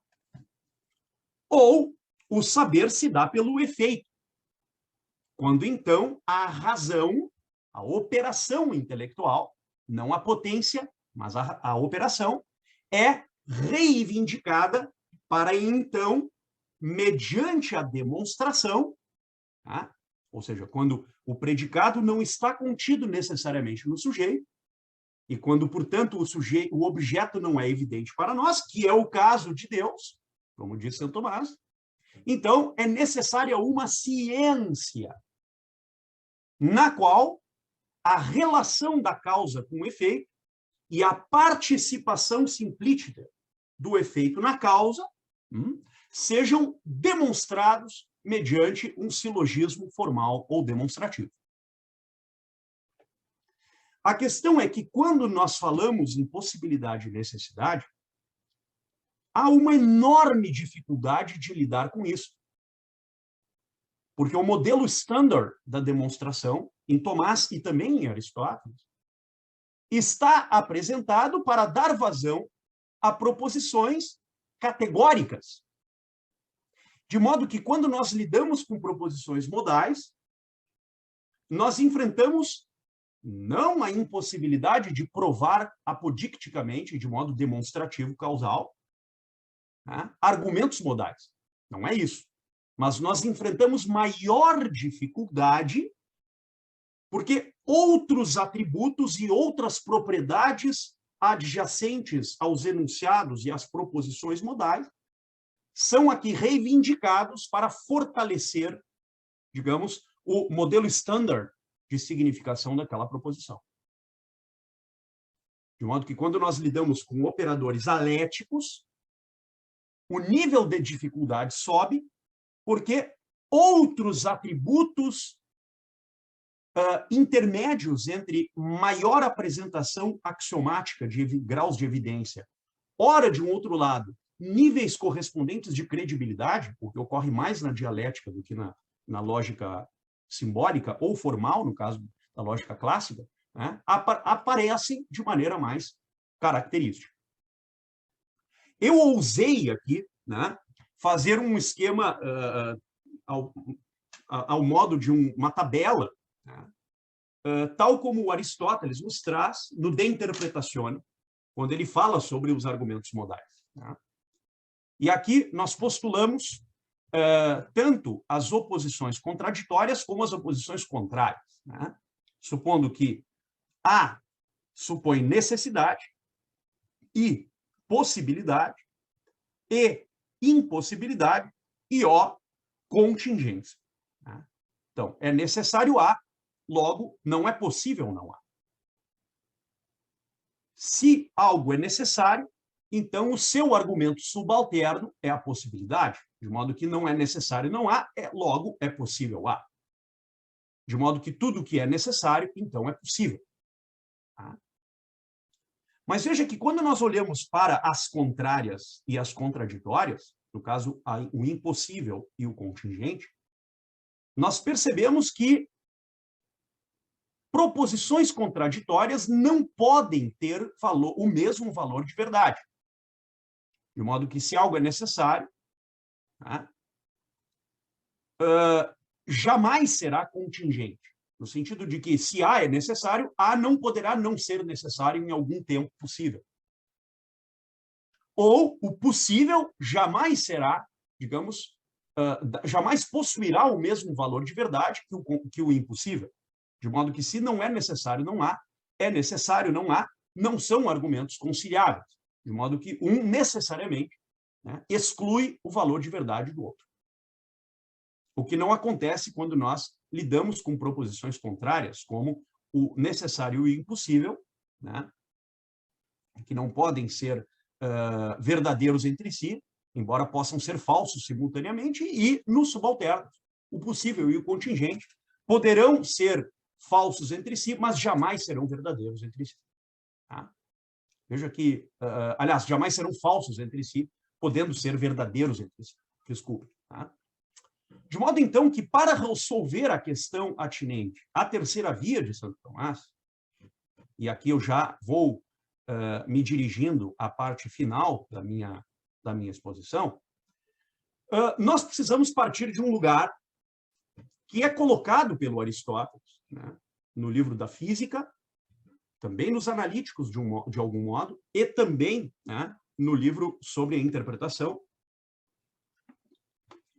Ou o saber se dá pelo efeito, quando, então, a razão, a operação intelectual, não a potência, mas a operação, é reivindicada para, então, mediante a demonstração, tá? Ou seja, quando o predicado não está contido necessariamente no sujeito, e quando, portanto, o objeto não é evidente para nós, que é o caso de Deus, como disse São Tomás, então é necessária uma ciência na qual a relação da causa com o efeito e a participação simplícita do efeito na causa sejam demonstrados mediante um silogismo formal ou demonstrativo. A questão é que, quando nós falamos em possibilidade e necessidade, há uma enorme dificuldade de lidar com isso. Porque o modelo standard da demonstração, em Tomás e também em Aristóteles, está apresentado para dar vazão a proposições categóricas. De modo que, quando nós lidamos com proposições modais, nós enfrentamos não a impossibilidade de provar apodicticamente, de modo demonstrativo causal, né, argumentos modais. Não é isso. Mas nós enfrentamos maior dificuldade porque outros atributos e outras propriedades adjacentes aos enunciados e às proposições modais são aqui reivindicados para fortalecer, digamos, o modelo standard de significação daquela proposição. De modo que, quando nós lidamos com operadores aléticos, o nível de dificuldade sobe, porque outros atributos intermédios entre maior apresentação axiomática de graus de evidência, ora, de um outro lado, níveis correspondentes de credibilidade, porque ocorre mais na dialética do que na lógica simbólica ou formal, no caso da lógica clássica, né, aparecem de maneira mais característica. Eu ousei aqui, né, fazer um esquema ao modo de uma tabela, né, tal como o Aristóteles nos traz no De Interpretatione, quando ele fala sobre os argumentos modais. Né? E aqui nós postulamos tanto as oposições contraditórias como as oposições contrárias, né? Supondo que A supõe necessidade, I possibilidade, E impossibilidade e O contingência. Né? Então, é necessário A, logo, não é possível não A. Se algo é necessário, então o seu argumento subalterno é a possibilidade, de modo que não é necessário não há, logo é possível há. De modo que tudo que é necessário, então é possível. Tá? Mas veja que, quando nós olhamos para as contrárias e as contraditórias, no caso, o impossível e o contingente, nós percebemos que proposições contraditórias não podem ter o mesmo valor de verdade. De modo que, se algo é necessário, tá, jamais será contingente. No sentido de que, se A é necessário, A não poderá não ser necessário em algum tempo possível. Ou o possível jamais será, digamos, jamais possuirá o mesmo valor de verdade que o impossível. De modo que, se não é necessário não há, é necessário não há, não são argumentos conciliáveis. De modo que um, necessariamente, né, exclui o valor de verdade do outro. O que não acontece quando nós lidamos com proposições contrárias, como o necessário e o impossível, né? Que não podem ser verdadeiros entre si, embora possam ser falsos simultaneamente, e nos subalternos, o possível e o contingente poderão ser falsos entre si, mas jamais serão verdadeiros entre si. Tá? Veja que, aliás, jamais serão falsos entre si, podendo ser verdadeiros entre si. Desculpe. Tá? De modo, então, que para resolver a questão atinente à terceira via de Santo Tomás, e aqui eu já vou me dirigindo à parte final da minha exposição, nós precisamos partir de um lugar que é colocado pelo Aristóteles, né, no livro da Física, também nos Analíticos, de algum modo, e também, né, no livro sobre a interpretação,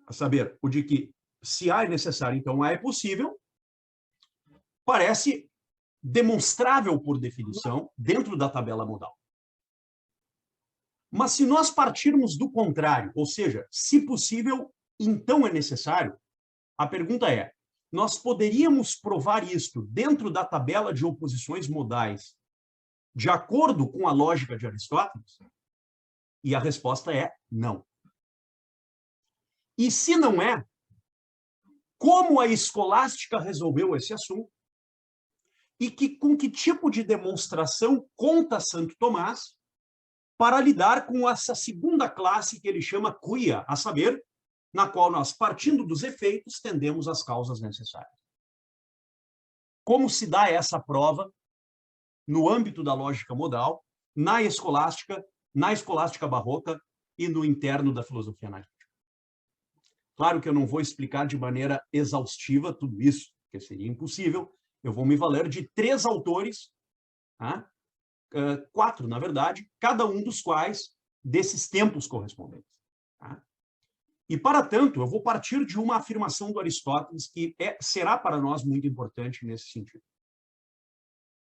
a saber, o de que se A é necessário, então A é possível, parece demonstrável por definição dentro da tabela modal. Mas se nós partirmos do contrário, ou seja, se possível, então é necessário, a pergunta é, nós poderíamos provar isto dentro da tabela de oposições modais de acordo com a lógica de Aristóteles? E a resposta é não. E se não é, como a escolástica resolveu esse assunto? E com que tipo de demonstração conta Santo Tomás para lidar com essa segunda classe que ele chama quia, a saber, na qual nós, partindo dos efeitos, tendemos às causas necessárias. Como se dá essa prova no âmbito da lógica modal, na escolástica barroca e no interno da filosofia analítica? Claro que eu não vou explicar de maneira exaustiva tudo isso, porque seria impossível. Eu vou me valer de 3 autores, tá? 4, na verdade, cada um dos quais desses tempos correspondentes. Tá? E, para tanto, eu vou partir de uma afirmação do Aristóteles que será para nós muito importante nesse sentido.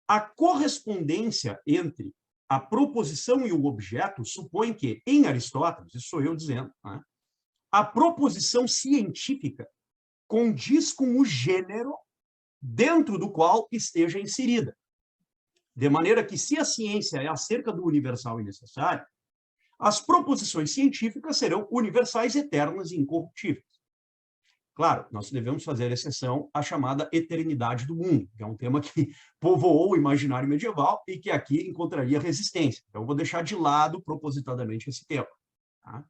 A correspondência entre a proposição e o objeto supõe que, em Aristóteles, isso sou eu dizendo, tá? A proposição científica condiz com o gênero dentro do qual esteja inserida. De maneira que, se a ciência é acerca do universal e necessário, as proposições científicas serão universais, eternas e incorruptíveis. Claro, nós devemos fazer exceção à chamada eternidade do mundo, que é um tema que povoou o imaginário medieval e que aqui encontraria resistência. Então, eu vou deixar de lado propositadamente esse tema, tá?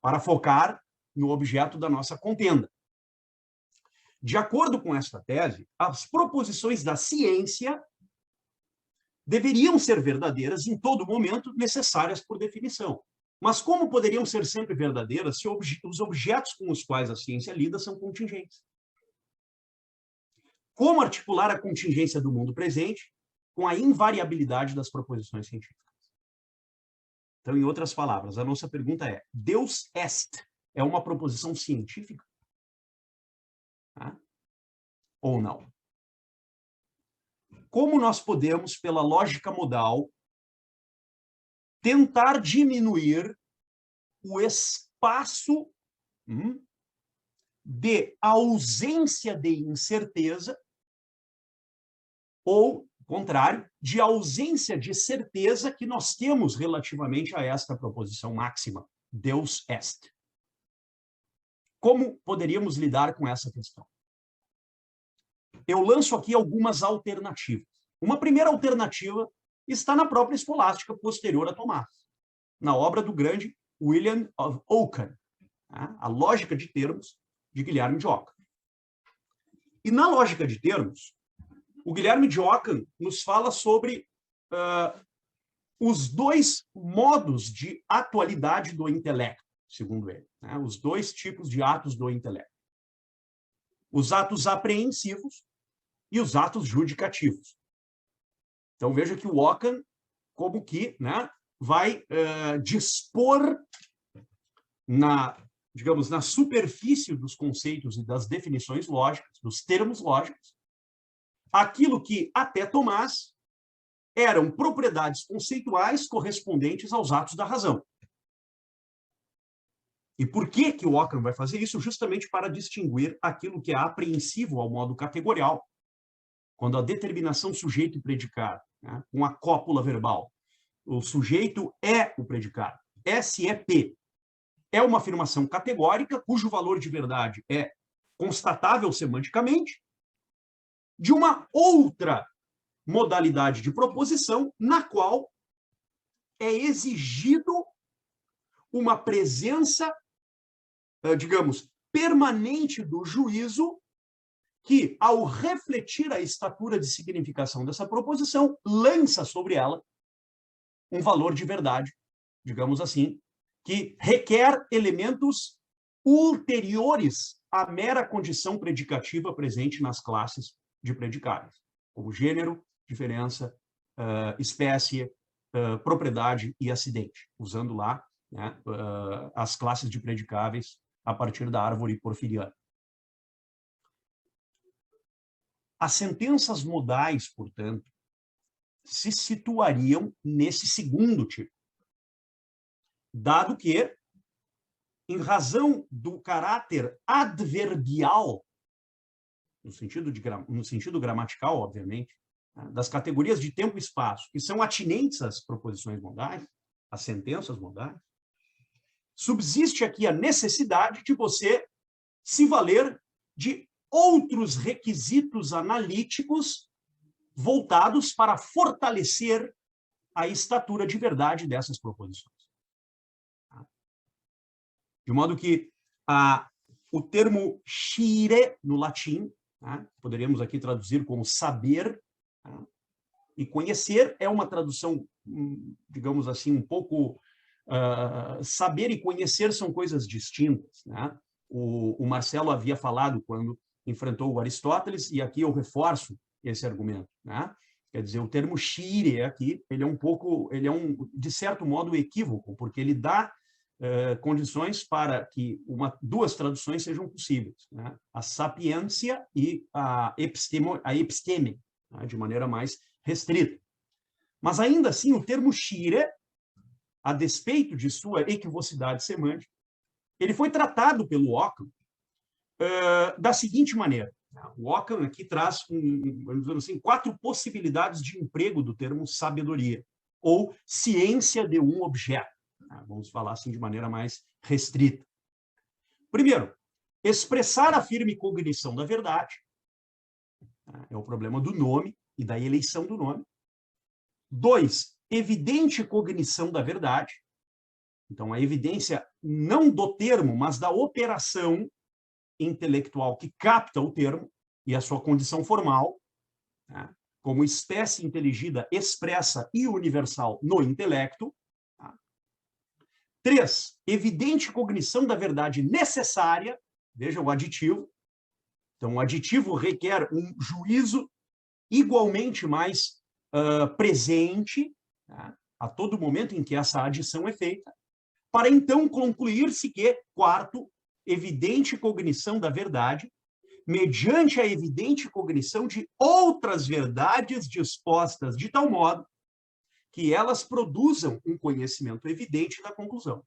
Para focar no objeto da nossa contenda. De acordo com esta tese, as proposições da ciência deveriam ser verdadeiras em todo momento, necessárias por definição. Mas como poderiam ser sempre verdadeiras se os objetos com os quais a ciência lida são contingentes? Como articular a contingência do mundo presente com a invariabilidade das proposições científicas? Então, em outras palavras, a nossa pergunta é: Deus est é uma proposição científica? Tá? Ou não? Como nós podemos, pela lógica modal, tentar diminuir o espaço de ausência de incerteza ou, ao contrário, de ausência de certeza que nós temos relativamente a esta proposição máxima, Deus est? Como poderíamos lidar com essa questão? Eu lanço aqui algumas alternativas. Uma primeira alternativa está na própria escolástica posterior a Tomás, na obra do grande William of Ockham, a lógica de termos de Guilherme de Ockham. E na lógica de termos, o Guilherme de Ockham nos fala sobre os 2 modos de atualidade do intelecto, segundo ele, né? Os 2 tipos de atos do intelecto. Os atos apreensivos e os atos judicativos. Então, veja que o Ockham, como que, né, vai dispor digamos, na superfície dos conceitos e das definições lógicas, dos termos lógicos, aquilo que, até Tomás, eram propriedades conceituais correspondentes aos atos da razão. E por que que o Ockham vai fazer isso? Justamente para distinguir aquilo que é apreensivo ao modo categorial, quando a determinação sujeito e predicado, né, com a cópula verbal, o sujeito é o predicado, SEP, é uma afirmação categórica cujo valor de verdade é constatável semanticamente, de uma outra modalidade de proposição na qual é exigido uma presença, digamos, permanente do juízo que, ao refletir a estatura de significação dessa proposição, lança sobre ela um valor de verdade, digamos assim, que requer elementos ulteriores à mera condição predicativa presente nas classes de predicáveis, como gênero, diferença, espécie, propriedade e acidente, usando lá, né, as classes de predicáveis a partir da árvore porfiriana. As sentenças modais, portanto, se situariam nesse segundo tipo, dado que, em razão do caráter adverbial, no sentido gramatical, obviamente, das categorias de tempo e espaço, que são atinentes às proposições modais, às sentenças modais, subsiste aqui a necessidade de você se valer de outros requisitos analíticos voltados para fortalecer a estatura de verdade dessas proposições. De modo que o termo scire, no latim, poderíamos aqui traduzir como saber, e conhecer é uma tradução, digamos assim, um pouco... saber e conhecer são coisas distintas, né? O Marcelo havia falado quando enfrentou o Aristóteles, e aqui eu reforço esse argumento, né? Quer dizer, o termo scire aqui, ele é de certo modo, equívoco, porque ele dá condições para que duas traduções sejam possíveis, né? A sapiência e a episteme, né? De maneira mais restrita. Mas, ainda assim, o termo scire, a despeito de sua equivocidade semântica, ele foi tratado pelo Ockham da seguinte maneira. O Ockham aqui traz, vamos dizer assim, 4 possibilidades de emprego do termo sabedoria, ou ciência de um objeto. Vamos falar assim de maneira mais restrita. Primeiro, expressar a firme cognição da verdade. É o problema do nome e da eleição do nome. 2, evidente cognição da verdade. Então, a evidência não do termo, mas da operação intelectual que capta o termo e a sua condição formal, né, como espécie inteligida, expressa e universal no intelecto. 3, evidente cognição da verdade necessária. Veja o aditivo. Então, o aditivo requer um juízo igualmente mais presente, tá, a todo momento em que essa adição é feita, para então concluir-se que, 4, evidente cognição da verdade, mediante a evidente cognição de outras verdades dispostas de tal modo que elas produzam um conhecimento evidente da conclusão.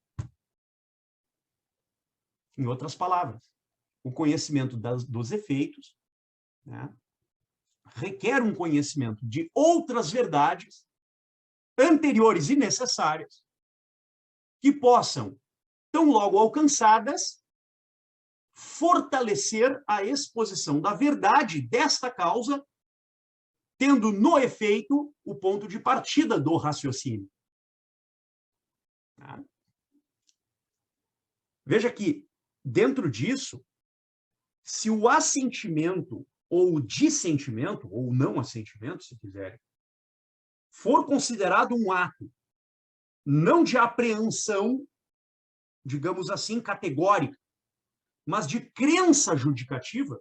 Em outras palavras, o conhecimento dos efeitos, né, requer um conhecimento de outras verdades anteriores e necessárias que possam, tão logo alcançadas, fortalecer a exposição da verdade desta causa, tendo no efeito o ponto de partida do raciocínio. Veja que, dentro disso, se o assentimento ou o dissentimento, ou não assentimento, se quiserem, for considerado um ato não de apreensão, digamos assim, categórica, mas de crença judicativa,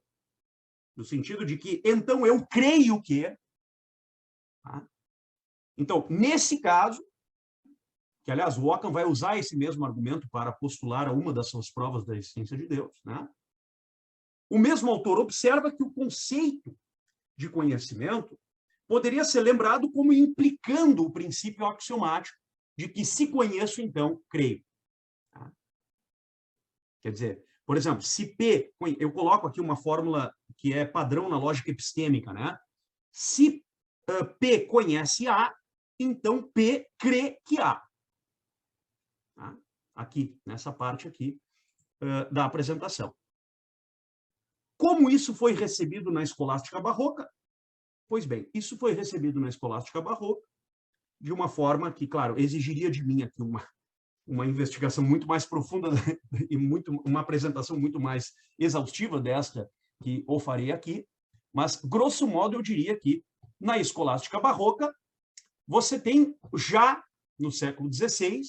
no sentido de que, então, eu creio que... Tá? Então, nesse caso, que, aliás, o Ockham vai usar esse mesmo argumento para postular uma das suas provas da existência de Deus, né? O mesmo autor observa que o conceito de conhecimento poderia ser lembrado como implicando o princípio axiomático de que, se conheço, então creio. Quer dizer, por exemplo, se P... Eu coloco aqui uma fórmula que é padrão na lógica epistêmica, né? Se P conhece A, então P crê que A. Tá? Aqui, nessa parte aqui da apresentação. Como isso foi recebido na escolástica barroca? Pois bem, isso foi recebido na escolástica barroca de uma forma que, claro, exigiria de mim aqui uma investigação muito mais profunda e uma apresentação muito mais exaustiva desta que eu farei aqui, mas, grosso modo, eu diria que, na escolástica barroca, você tem já, no século XVI,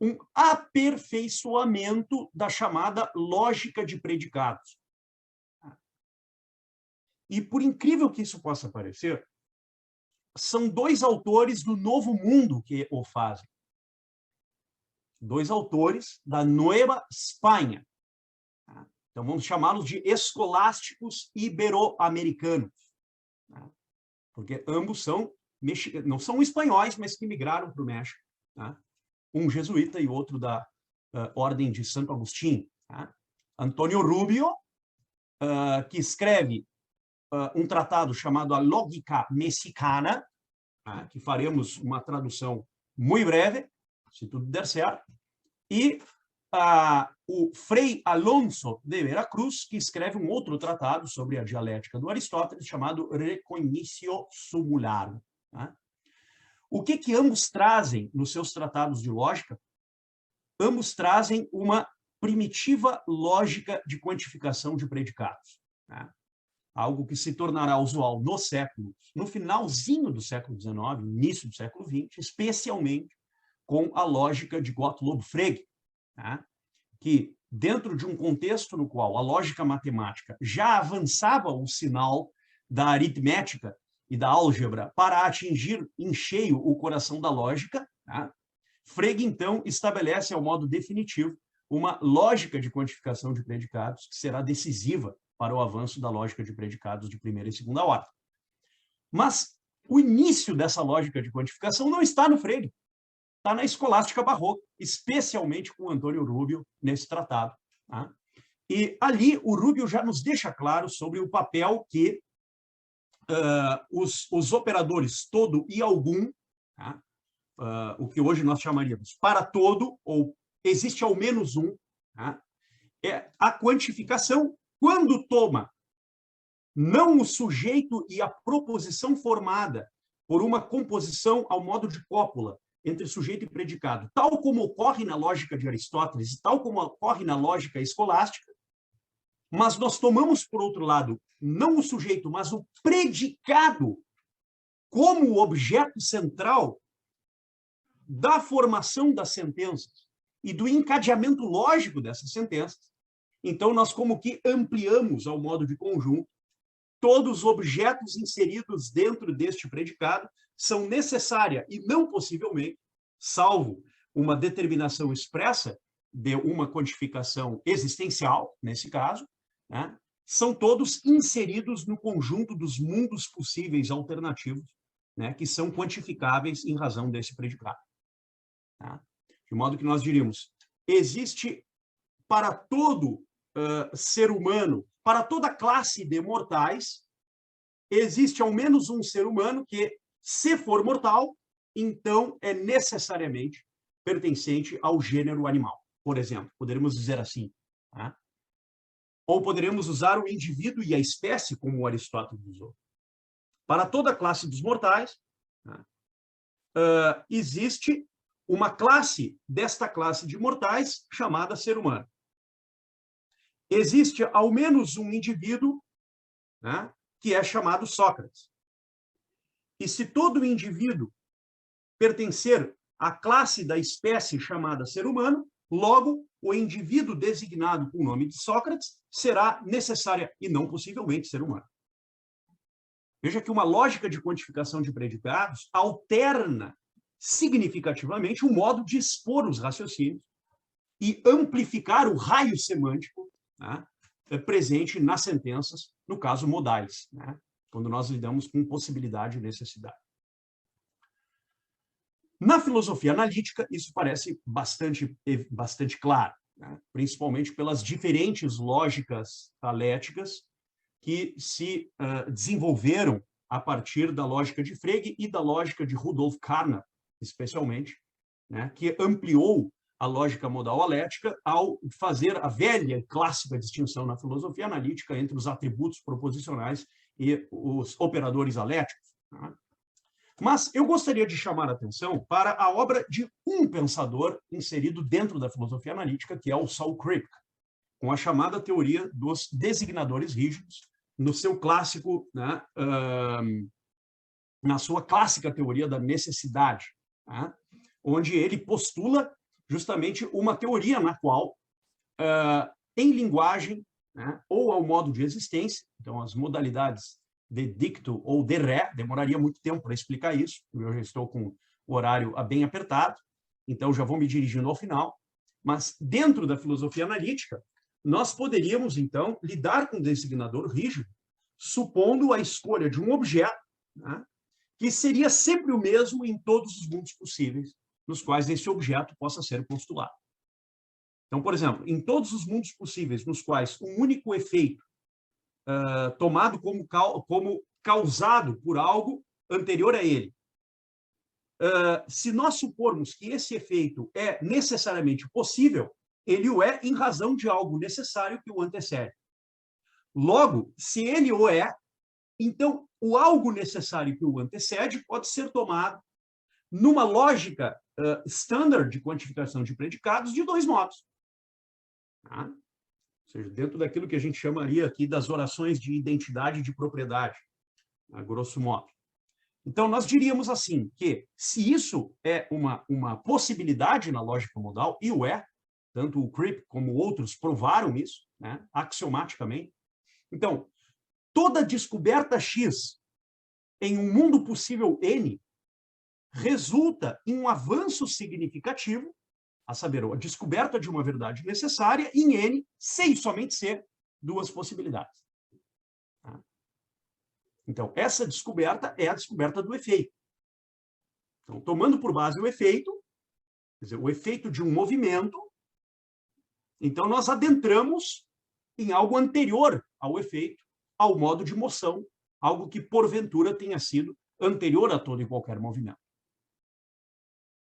um aperfeiçoamento da chamada lógica de predicados. E, por incrível que isso possa parecer, são dois autores do Novo Mundo que o fazem. Dois autores da Nueva Espanha. Então, vamos chamá-los de escolásticos ibero-americanos. Porque ambos não são espanhóis, mas que migraram para o México. Um jesuíta e outro da Ordem de Santo Agostinho. Antônio Rubio, que escreve um tratado chamado A Lógica Mexicana, que faremos uma tradução muito breve, se tudo der certo, e o Frei Alonso de Veracruz, que escreve um outro tratado sobre a dialética do Aristóteles, chamado Recognitio Sumularum. O que ambos trazem nos seus tratados de lógica? Ambos trazem uma primitiva lógica de quantificação de predicados. Algo que se tornará usual no finalzinho do século XIX, início do século XX, especialmente com a lógica de Gottlob Frege, que, dentro de um contexto no qual a lógica matemática já avançava o sinal da aritmética e da álgebra para atingir em cheio o coração da lógica, Frege, então, estabelece ao modo definitivo uma lógica de quantificação de predicados que será decisiva para o avanço da lógica de predicados de primeira e segunda ordem. Mas o início dessa lógica de quantificação não está no Frege, está na escolástica barroca, especialmente com Antônio Rubio nesse tratado. E ali o Rubio já nos deixa claro sobre o papel que os operadores todo e algum, o que hoje nós chamaríamos para todo, ou existe ao menos um, é a quantificação quando toma não o sujeito e a proposição formada por uma composição ao modo de cópula entre sujeito e predicado, tal como ocorre na lógica de Aristóteles e tal como ocorre na lógica escolástica, mas nós tomamos, por outro lado, não o sujeito, mas o predicado como objeto central da formação das sentenças e do encadeamento lógico dessas sentenças. Então, nós como que ampliamos ao modo de conjunto, todos os objetos inseridos dentro deste predicado são necessária e não possivelmente, salvo uma determinação expressa de uma quantificação existencial, nesse caso, são todos inseridos no conjunto dos mundos possíveis alternativos, que são quantificáveis em razão desse predicado. De modo que nós diríamos, existe para todo ser humano, para toda classe de mortais, existe ao menos um ser humano que, se for mortal, então é necessariamente pertencente ao gênero animal. Por exemplo, poderíamos dizer assim. Ou poderíamos usar o indivíduo e a espécie, como Aristóteles usou. Para toda a classe dos mortais, existe uma classe desta classe de mortais chamada ser humano. Existe ao menos um indivíduo, que é chamado Sócrates. E se todo indivíduo pertencer à classe da espécie chamada ser humano, logo, o indivíduo designado com o nome de Sócrates será necessária e não possivelmente ser humano. Veja que uma lógica de quantificação de predicados alterna significativamente o modo de expor os raciocínios e amplificar o raio semântico presente nas sentenças, no caso modais, quando nós lidamos com possibilidade e necessidade. Na filosofia analítica, isso parece bastante claro. né? Principalmente pelas diferentes lógicas taléticas que se desenvolveram a partir da lógica de Frege e da lógica de Rudolf Carnap, especialmente, né? Que ampliou a lógica modal-alética ao fazer a velha e clássica distinção na filosofia analítica entre os atributos proposicionais e os operadores aléticos, né? Mas eu gostaria de chamar a atenção para a obra de um pensador inserido dentro da filosofia analítica, que é o Saul Crick, com a chamada teoria dos designadores rígidos, no seu clássico, né, na sua clássica teoria da necessidade, né, onde ele postula justamente uma teoria na qual, em linguagem, né, ou ao modo de existência, então as modalidades de dicto ou de ré, demoraria muito tempo para explicar isso, eu já estou com o horário bem apertado, então já vou me dirigindo ao final, mas dentro da filosofia analítica, nós poderíamos, então, lidar com o designador rígido, supondo a escolha de um objeto, né, que seria sempre o mesmo em todos os mundos possíveis, nos quais esse objeto possa ser postulado. Então, por exemplo, em todos os mundos possíveis nos quais um único efeito tomado como causado por algo anterior a ele, se nós supormos que esse efeito é necessariamente possível, ele o é em razão de algo necessário que o antecede. Logo, se ele o é, então o algo necessário que o antecede pode ser tomado numa lógica standard de quantificação de predicados de dois modos. Tá? Ou seja, dentro daquilo que a gente chamaria aqui das orações de identidade e de propriedade, a grosso modo. Então, nós diríamos assim, que se isso é uma possibilidade na lógica modal, e o é, tanto o Crick como outros provaram isso, né, axiomaticamente. Então, toda descoberta X em um mundo possível N resulta em um avanço significativo, a saber, a descoberta de uma verdade necessária em N, sem somente ser duas possibilidades. Então, essa descoberta é a descoberta do efeito. Então, tomando por base o efeito, quer dizer, o efeito de um movimento, então nós adentramos em algo anterior ao efeito, ao modo de moção, algo que porventura tenha sido anterior a todo e qualquer movimento.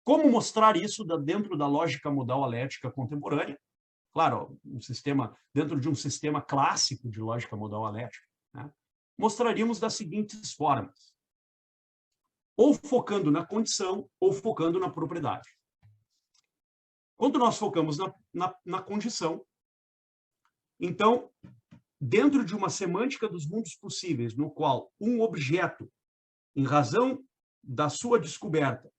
Como mostrar isso dentro da lógica modal alética contemporânea? Claro, dentro de um sistema clássico de lógica modal alética, né? Mostraríamos das seguintes formas: ou focando na condição, ou focando na propriedade. Quando nós focamos na condição, então, dentro de uma semântica dos mundos possíveis, no qual um objeto, em razão da sua descoberta,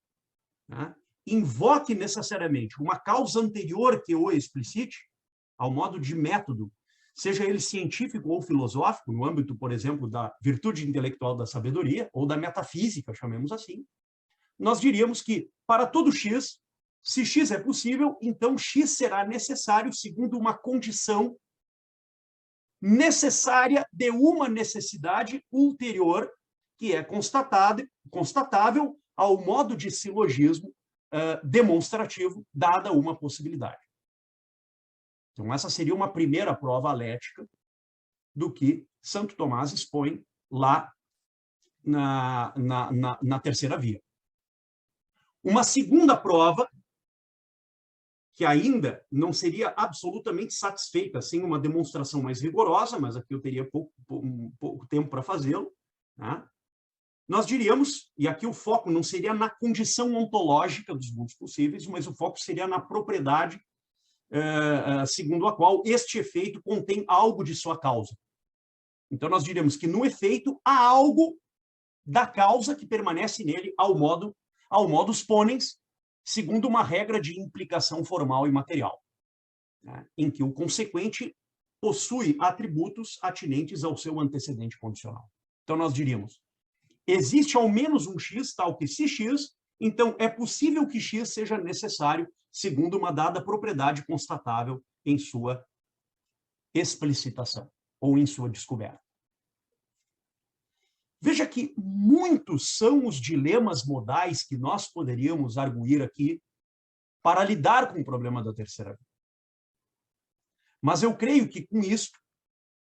né, invoque necessariamente uma causa anterior que o explicite, ao modo de método, seja ele científico ou filosófico, no âmbito, por exemplo, da virtude intelectual da sabedoria, ou da metafísica, chamemos assim, nós diríamos que, para todo X, se X é possível, então X será necessário segundo uma condição necessária de uma necessidade ulterior, que é constatável ao modo de silogismo demonstrativo, dada uma possibilidade. Então, essa seria uma primeira prova alética do que Santo Tomás expõe lá na terceira via. Uma segunda prova, que ainda não seria absolutamente satisfeita sem uma demonstração mais rigorosa, mas aqui eu teria pouco tempo para fazê-lo, né? Nós diríamos, e aqui o foco não seria na condição ontológica dos mundos possíveis, mas o foco seria na propriedade segundo a qual este efeito contém algo de sua causa. Então, nós diríamos que no efeito há algo da causa que permanece nele ao modus ponens, segundo uma regra de implicação formal e material, né, em que o consequente possui atributos atinentes ao seu antecedente condicional. Então, nós diríamos, existe ao menos um X, tal que se X, então é possível que X seja necessário, segundo uma dada propriedade constatável em sua explicitação, ou em sua descoberta. Veja que muitos são os dilemas modais que nós poderíamos arguir aqui para lidar com o problema da terceira via. Mas eu creio que, com isso,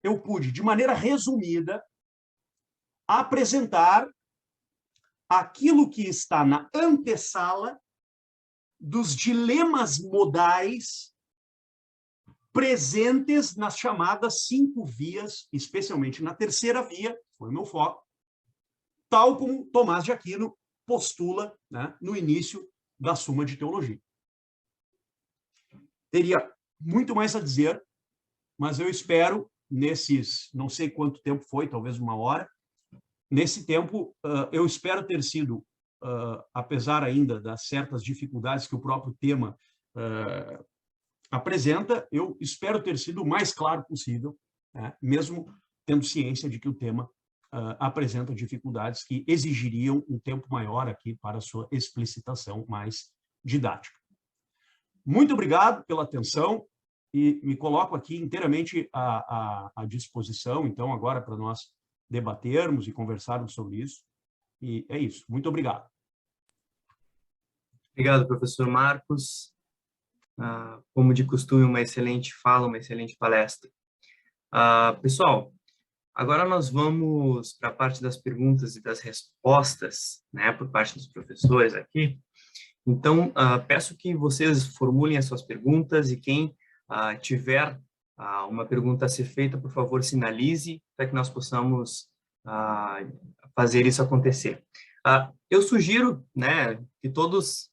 eu pude, de maneira resumida, apresentar aquilo que está na antessala dos dilemas modais presentes nas chamadas 5 vias, especialmente na terceira via, foi o meu foco, tal como Tomás de Aquino postula, né, no início da Suma de Teologia. Teria muito mais a dizer, mas eu espero, nesses, não sei quanto tempo foi, talvez 1 hora, nesse tempo, eu espero ter sido, apesar ainda das certas dificuldades que o próprio tema apresenta, eu espero ter sido o mais claro possível, né, mesmo tendo ciência de que o tema apresenta dificuldades que exigiriam um tempo maior aqui para a sua explicitação mais didática. Muito obrigado pela atenção e me coloco aqui inteiramente à disposição, então, agora para nós debatermos e conversarmos sobre isso. E é isso. Muito obrigado. Obrigado, professor Marcos. Como de costume, uma excelente fala, uma excelente palestra. Pessoal, agora nós vamos para a parte das perguntas e das respostas, né, por parte dos professores aqui. Então, peço que vocês formulem as suas perguntas e quem tiver uma pergunta a ser feita, por favor, sinalize para que nós possamos fazer isso acontecer. Eu sugiro, né, que todos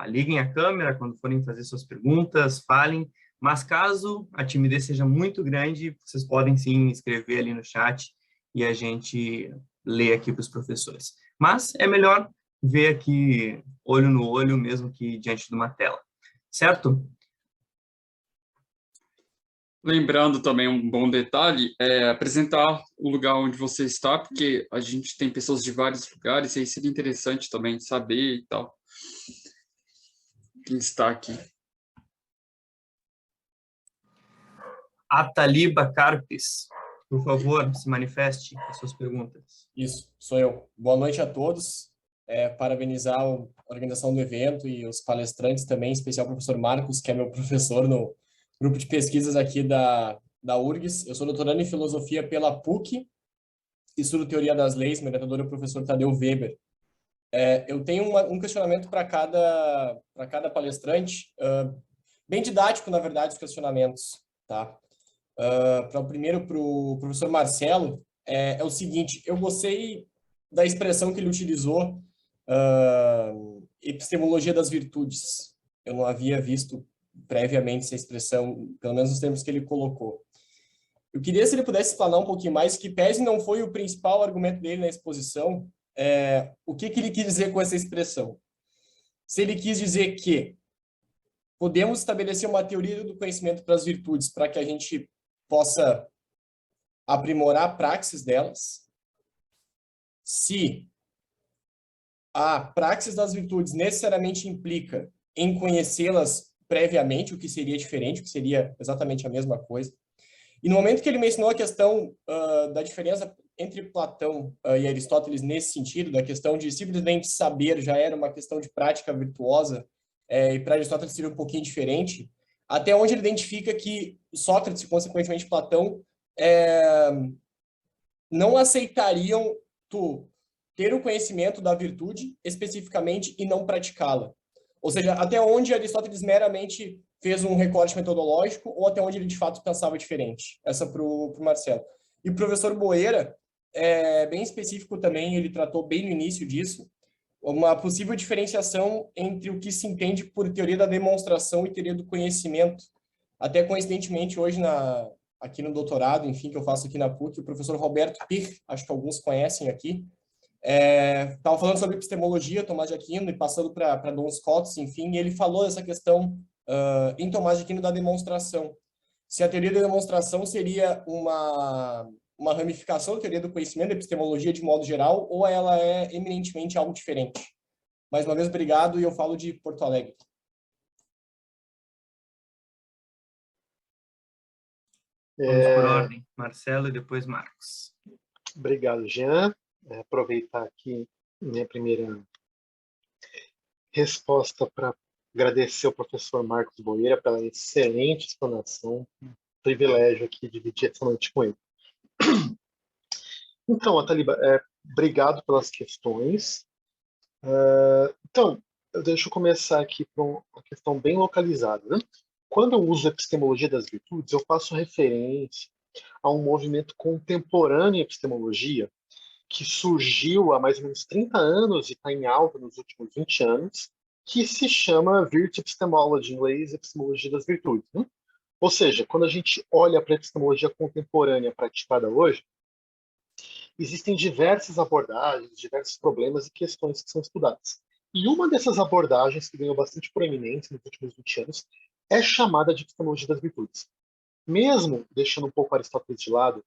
liguem a câmera quando forem fazer suas perguntas, falem, mas caso a timidez seja muito grande, vocês podem sim escrever ali no chat e a gente lê aqui para os professores. Mas é melhor ver aqui olho no olho, mesmo que diante de uma tela. Certo? Lembrando também um bom detalhe, apresentar o lugar onde você está, porque a gente tem pessoas de vários lugares, e aí seria interessante também saber e tal, quem está aqui. Ataliba Carpes, por favor, se manifeste com as suas perguntas. Isso, sou eu. Boa noite a todos. Parabenizar a organização do evento e os palestrantes também, em especial o professor Marcos, que é meu professor no grupo de pesquisas aqui da URGS. Eu sou doutorando em filosofia pela PUC, estudo teoria das leis, meu orientador é o professor Tadeu Weber. Eu tenho um questionamento para cada palestrante, bem didático, na verdade, os questionamentos, tá? Para o primeiro, para o professor Marcelo, é o seguinte: eu gostei da expressão que ele utilizou, epistemologia das virtudes. Eu não havia visto previamente essa expressão, pelo menos nos termos que ele colocou. Eu queria, se ele pudesse explanar um pouquinho mais, que pese não foi o principal argumento dele na exposição, o que ele quis dizer com essa expressão. Se ele quis dizer que podemos estabelecer uma teoria do conhecimento para as virtudes, para que a gente possa aprimorar a praxis delas, se a praxis das virtudes necessariamente implica em conhecê-las previamente, o que seria diferente, o que seria exatamente a mesma coisa. E no momento que ele mencionou a questão da diferença entre Platão e Aristóteles nesse sentido, da questão de simplesmente saber já era uma questão de prática virtuosa, e para Aristóteles seria um pouquinho diferente, até onde ele identifica que Sócrates e, consequentemente, Platão não aceitariam tu ter o conhecimento da virtude especificamente e não praticá-la. Ou seja, até onde Aristóteles meramente fez um recorte metodológico ou até onde ele de fato pensava diferente. Essa para o Marcelo. E o professor Boeira, bem específico também, ele tratou bem no início disso, uma possível diferenciação entre o que se entende por teoria da demonstração e teoria do conhecimento. Até coincidentemente, hoje aqui no doutorado, enfim, que eu faço aqui na PUC, o professor Roberto Pir, acho que alguns conhecem aqui, estava falando sobre epistemologia, Tomás de Aquino, e passando para Duns Scotus, enfim, e ele falou dessa questão em Tomás de Aquino da demonstração. Se a teoria da demonstração seria uma ramificação da teoria do conhecimento, da epistemologia de modo geral, ou ela é eminentemente algo diferente. Mais uma vez, obrigado, e eu falo de Porto Alegre. Vamos por ordem. Marcelo e depois Marcos. Obrigado, Jean. Aproveitar aqui minha primeira resposta para agradecer ao professor Marcos Boeira pela excelente explanação. privilégio aqui de dividir essa noite com ele. Então, Ataliba, obrigado pelas questões. Então, deixa eu começar aqui por uma questão bem localizada, né? Quando eu uso epistemologia das virtudes, eu faço referência a um movimento contemporâneo em epistemologia que surgiu há mais ou menos 30 anos e está em alta nos últimos 20 anos, que se chama Virtue Epistemology, em inglês, epistemologia das virtudes, né? Ou seja, quando a gente olha para a epistemologia contemporânea praticada hoje, existem diversas abordagens, diversos problemas e questões que são estudadas. E uma dessas abordagens que ganhou bastante proeminência nos últimos 20 anos é chamada de epistemologia das virtudes. Mesmo deixando um pouco Aristóteles de lado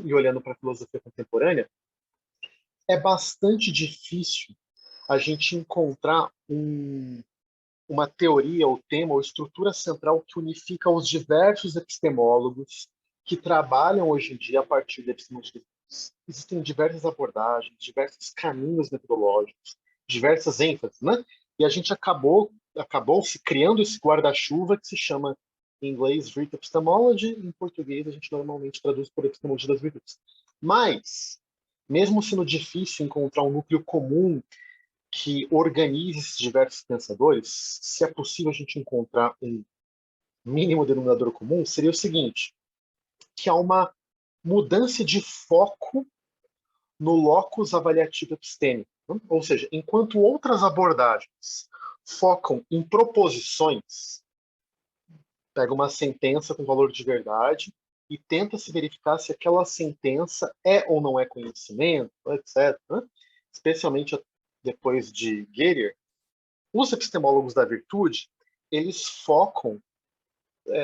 e olhando para a filosofia contemporânea, é bastante difícil a gente encontrar uma teoria, ou tema, ou estrutura central que unifica os diversos epistemólogos que trabalham hoje em dia a partir da epistemologia. Existem diversas abordagens, diversos caminhos metodológicos, diversas ênfases, né? E a gente acabou se criando esse guarda-chuva que se chama, em inglês, Virtue Epistemology, em português a gente normalmente traduz por epistemologia das virtudes. Mas, mesmo sendo difícil encontrar um núcleo comum que organize esses diversos pensadores, se é possível a gente encontrar um mínimo denominador comum, seria o seguinte, que há uma mudança de foco no locus avaliativo epistêmico. Ou seja, enquanto outras abordagens focam em proposições, pega uma sentença com valor de verdade e tenta se verificar se aquela sentença é ou não é conhecimento, etc. Especialmente depois de Gettier, os epistemólogos da virtude, eles focam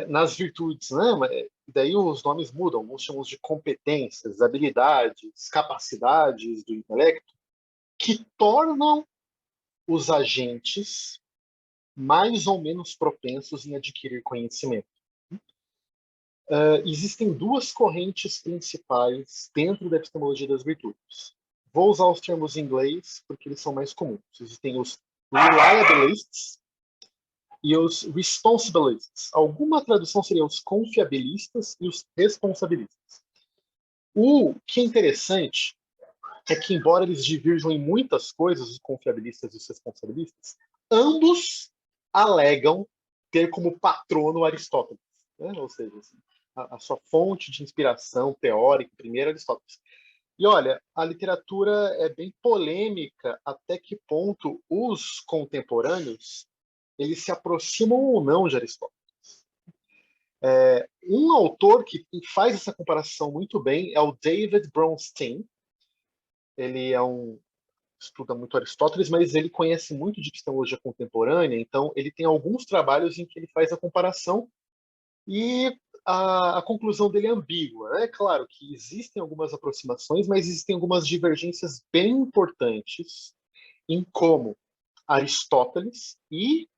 nas virtudes, né? Daí os nomes mudam, alguns chamamos de competências, habilidades, capacidades do intelecto, que tornam os agentes mais ou menos propensos em adquirir conhecimento. Existem duas correntes principais dentro da epistemologia das virtudes. Vou usar os termos em inglês porque eles são mais comuns. Existem os reliabilists e os responsibilists. Alguma tradução seria os confiabilistas e os responsabilistas. O que é interessante é que, embora eles divirjam em muitas coisas, os confiabilistas e os responsabilistas, ambos alegam ter como patrono Aristóteles, né? Ou seja, assim, a sua fonte de inspiração teórica, primeiro Aristóteles. E olha, a literatura é bem polêmica até que ponto os contemporâneos eles se aproximam ou não de Aristóteles. Um autor que faz essa comparação muito bem é o David Bronstein. Ele estuda muito Aristóteles, mas ele conhece muito de epistemologia contemporânea, então ele tem alguns trabalhos em que ele faz a comparação e a conclusão dele é ambígua. É claro que existem algumas aproximações, mas existem algumas divergências bem importantes em como Aristóteles e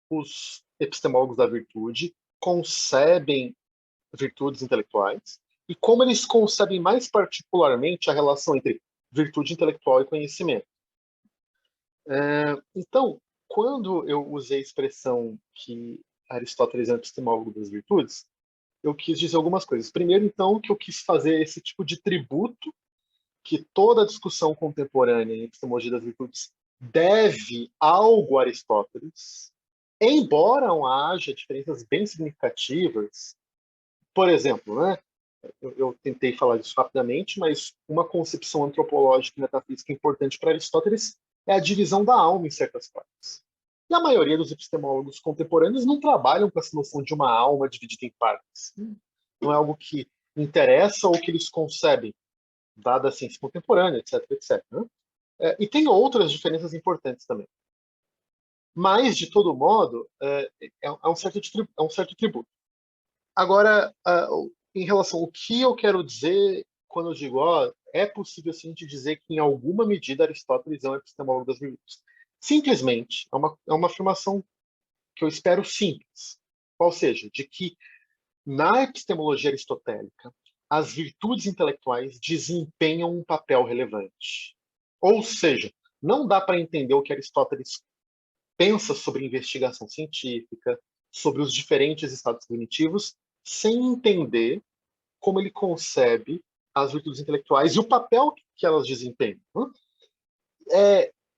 os epistemólogos da virtude concebem virtudes intelectuais e como eles concebem mais particularmente a relação entre virtude intelectual e conhecimento. Então, quando eu usei a expressão que Aristóteles é um epistemólogo das virtudes, eu quis dizer algumas coisas. Primeiro, então, que eu quis fazer esse tipo de tributo que toda a discussão contemporânea em epistemologia das virtudes deve algo a Aristóteles, embora haja diferenças bem significativas. Por exemplo, né, eu tentei falar disso rapidamente, mas uma concepção antropológica e metafísica importante para Aristóteles é a divisão da alma em certas partes. E a maioria dos epistemólogos contemporâneos não trabalham com essa noção de uma alma dividida em partes. Não é algo que interessa ou que eles concebem, dada a ciência contemporânea, etc, etc. Né? E tem outras diferenças importantes também. Mas, de todo modo, é um certo tributo. Agora, em relação ao que eu quero dizer quando eu digo é possível sim de dizer que, em alguma medida, Aristóteles é um epistemólogo das virtudes. Simplesmente, é uma afirmação que eu espero simples. Ou seja, de que, na epistemologia aristotélica, as virtudes intelectuais desempenham um papel relevante. Ou seja, não dá para entender o que Aristóteles pensa sobre investigação científica, sobre os diferentes estados cognitivos, sem entender como ele concebe as virtudes intelectuais e o papel que elas desempenham.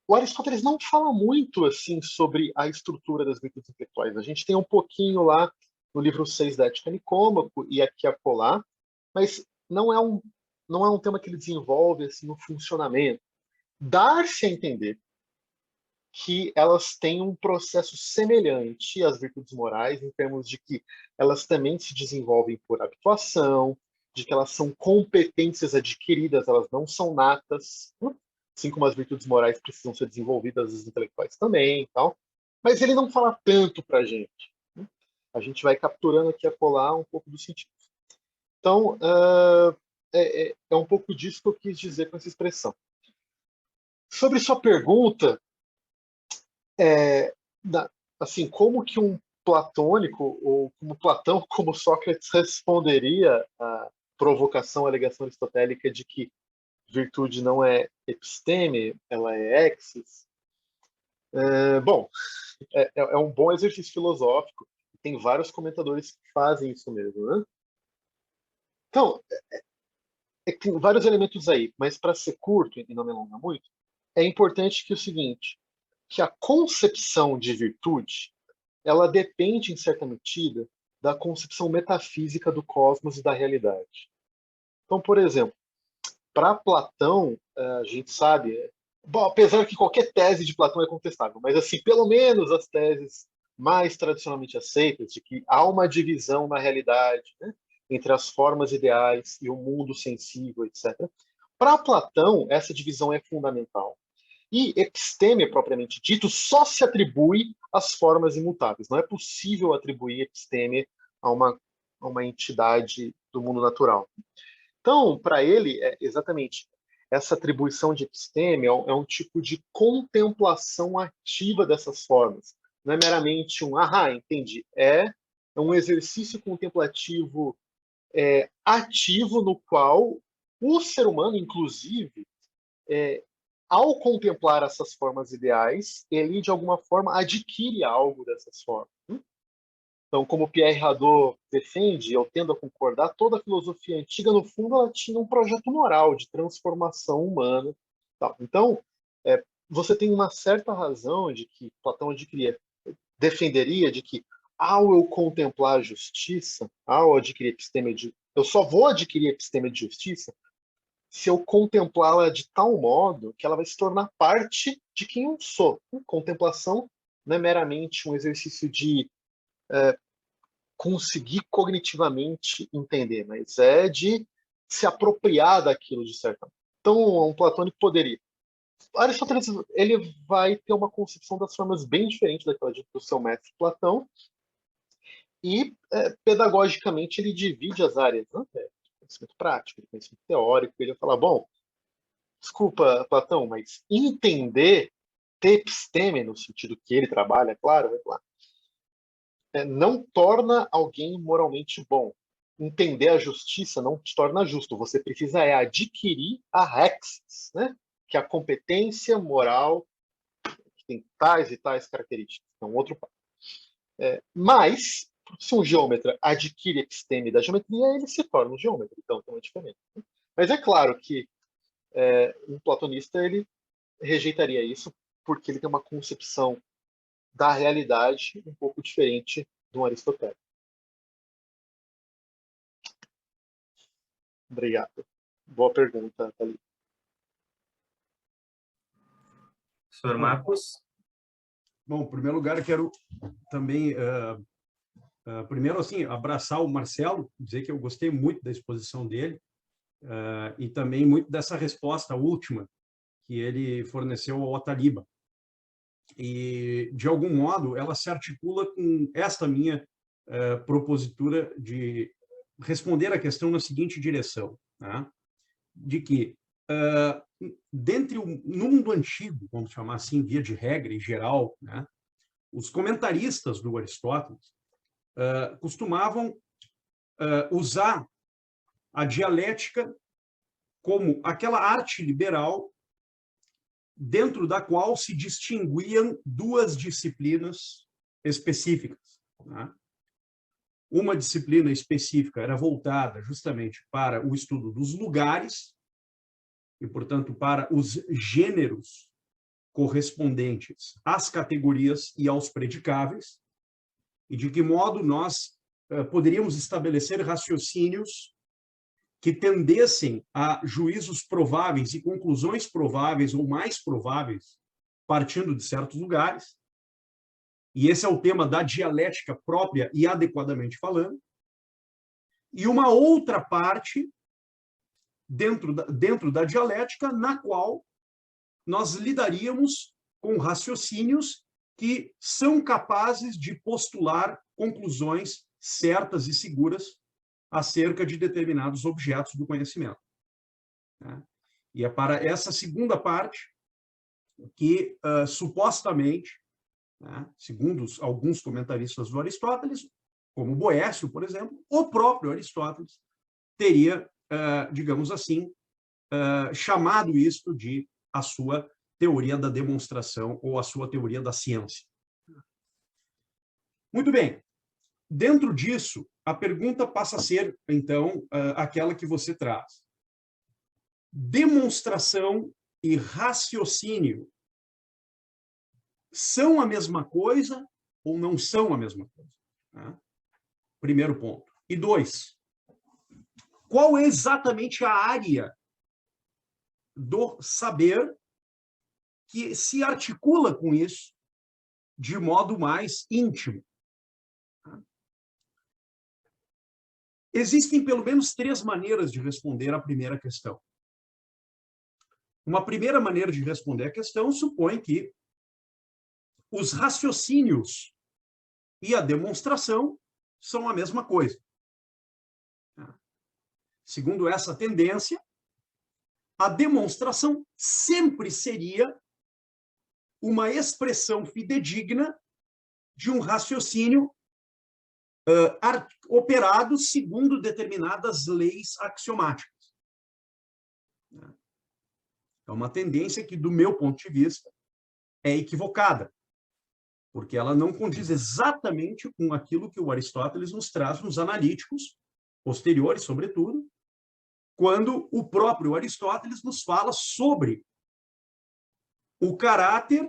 O Aristóteles não fala muito assim sobre a estrutura das virtudes intelectuais. A gente tem um pouquinho lá no livro 6 da Ética Nicômaco e aqui a acolá, mas não é um tema que ele desenvolve assim no funcionamento. Dar-se a entender que elas têm um processo semelhante às virtudes morais, em termos de que elas também se desenvolvem por habituação, de que elas são competências adquiridas, elas não são natas, assim como as virtudes morais precisam ser desenvolvidas, as intelectuais também e tal. Mas ele não fala tanto para a gente. A gente vai capturando aqui a colar um pouco do sentido. Então, é um pouco disso que eu quis dizer com essa expressão. Sobre sua pergunta, assim, como que um platônico, ou como Platão, como Sócrates, responderia à provocação, à alegação aristotélica de que virtude não é episteme, ela é exis? Bom, é um bom exercício filosófico. Tem vários comentadores que fazem isso mesmo, né? Então, tem vários elementos aí, mas para ser curto e não me alongar muito, é importante que o seguinte, que a concepção de virtude, ela depende, em certa medida, da concepção metafísica do cosmos e da realidade. Então, por exemplo, para Platão, a gente sabe, bom, apesar que qualquer tese de Platão é contestável, mas assim, pelo menos as teses mais tradicionalmente aceitas, de que há uma divisão na realidade, né, entre as formas ideais e o mundo sensível, etc. Para Platão, essa divisão é fundamental. E episteme, propriamente dito, só se atribui às formas imutáveis. Não é possível atribuir episteme a uma entidade do mundo natural. Então, para ele, exatamente, essa atribuição de episteme é um tipo de contemplação ativa dessas formas. Não é meramente entendi. É um exercício contemplativo ativo no qual o ser humano, inclusive, ao contemplar essas formas ideais, ele, de alguma forma, adquire algo dessas formas. Então, como Pierre Hadot defende, eu tendo a concordar, toda a filosofia antiga, no fundo, ela tinha um projeto moral de transformação humana. Então, você tem uma certa razão de que Platão defenderia de que, ao eu contemplar a justiça, ao adquirir episteme eu só vou adquirir episteme de justiça se eu contemplá-la de tal modo que ela vai se tornar parte de quem eu sou. Contemplação não é meramente um exercício de conseguir cognitivamente entender, mas é de se apropriar daquilo de certa forma. Então, um platônico poderia. Aristóteles, ele vai ter uma concepção das formas bem diferente daquela do seu mestre Platão, e pedagogicamente ele divide as áreas, né? Conhecimento prático, conhecimento teórico. Ele vai falar, bom, desculpa, Platão, mas entender, ter episteme, no sentido que ele trabalha, claro, vai falar, não torna alguém moralmente bom. Entender a justiça não te torna justo. Você precisa adquirir a rexis, né? Que é a competência moral que tem tais e tais características. É um outro passo. Mas, se um geômetra adquire episteme da geometria, ele se torna um geômetra. Então, é diferente. Mas é claro que um platonista ele rejeitaria isso porque ele tem uma concepção da realidade um pouco diferente do aristotélico. Obrigado. Boa pergunta, Thalita. Senhor Marcos? Bom, em primeiro lugar, eu quero também, primeiro, assim, abraçar o Marcelo, dizer que eu gostei muito da exposição dele e também muito dessa resposta última que ele forneceu ao Otaliba. E, de algum modo, ela se articula com esta minha propositura de responder a questão na seguinte direção, né? De que, no mundo antigo, vamos chamar assim, via de regra e geral, né, os comentaristas do Aristóteles costumavam usar a dialética como aquela arte liberal dentro da qual se distinguiam duas disciplinas específicas, né? uma disciplina específica era voltada justamente para o estudo dos lugares e, portanto, para os gêneros correspondentes às categorias e aos predicáveis, e de que modo nós poderíamos estabelecer raciocínios que tendessem a juízos prováveis e conclusões prováveis ou mais prováveis, partindo de certos lugares. E esse é o tema da dialética própria e adequadamente falando. E uma outra parte dentro da dialética, na qual nós lidaríamos com raciocínios que são capazes de postular conclusões certas e seguras acerca de determinados objetos do conhecimento. E é para essa segunda parte que, supostamente, segundo alguns comentaristas do Aristóteles, como Boécio, por exemplo, o próprio Aristóteles teria, digamos assim, chamado isto de a sua teoria da demonstração ou a sua teoria da ciência. Muito bem. Dentro disso, a pergunta passa a ser, então, aquela que você traz. Demonstração e raciocínio são a mesma coisa ou não são a mesma coisa? Primeiro ponto. E 2, qual é exatamente a área do saber que se articula com isso de modo mais íntimo? Existem pelo menos 3 maneiras de responder à primeira questão. Uma primeira maneira de responder a questão supõe que os raciocínios e a demonstração são a mesma coisa. Segundo essa tendência, a demonstração sempre seria uma expressão fidedigna de um raciocínio operado segundo determinadas leis axiomáticas. É uma tendência que, do meu ponto de vista, é equivocada, porque ela não condiz exatamente com aquilo que o Aristóteles nos traz nos analíticos, posteriores, sobretudo, quando o próprio Aristóteles nos fala sobre o caráter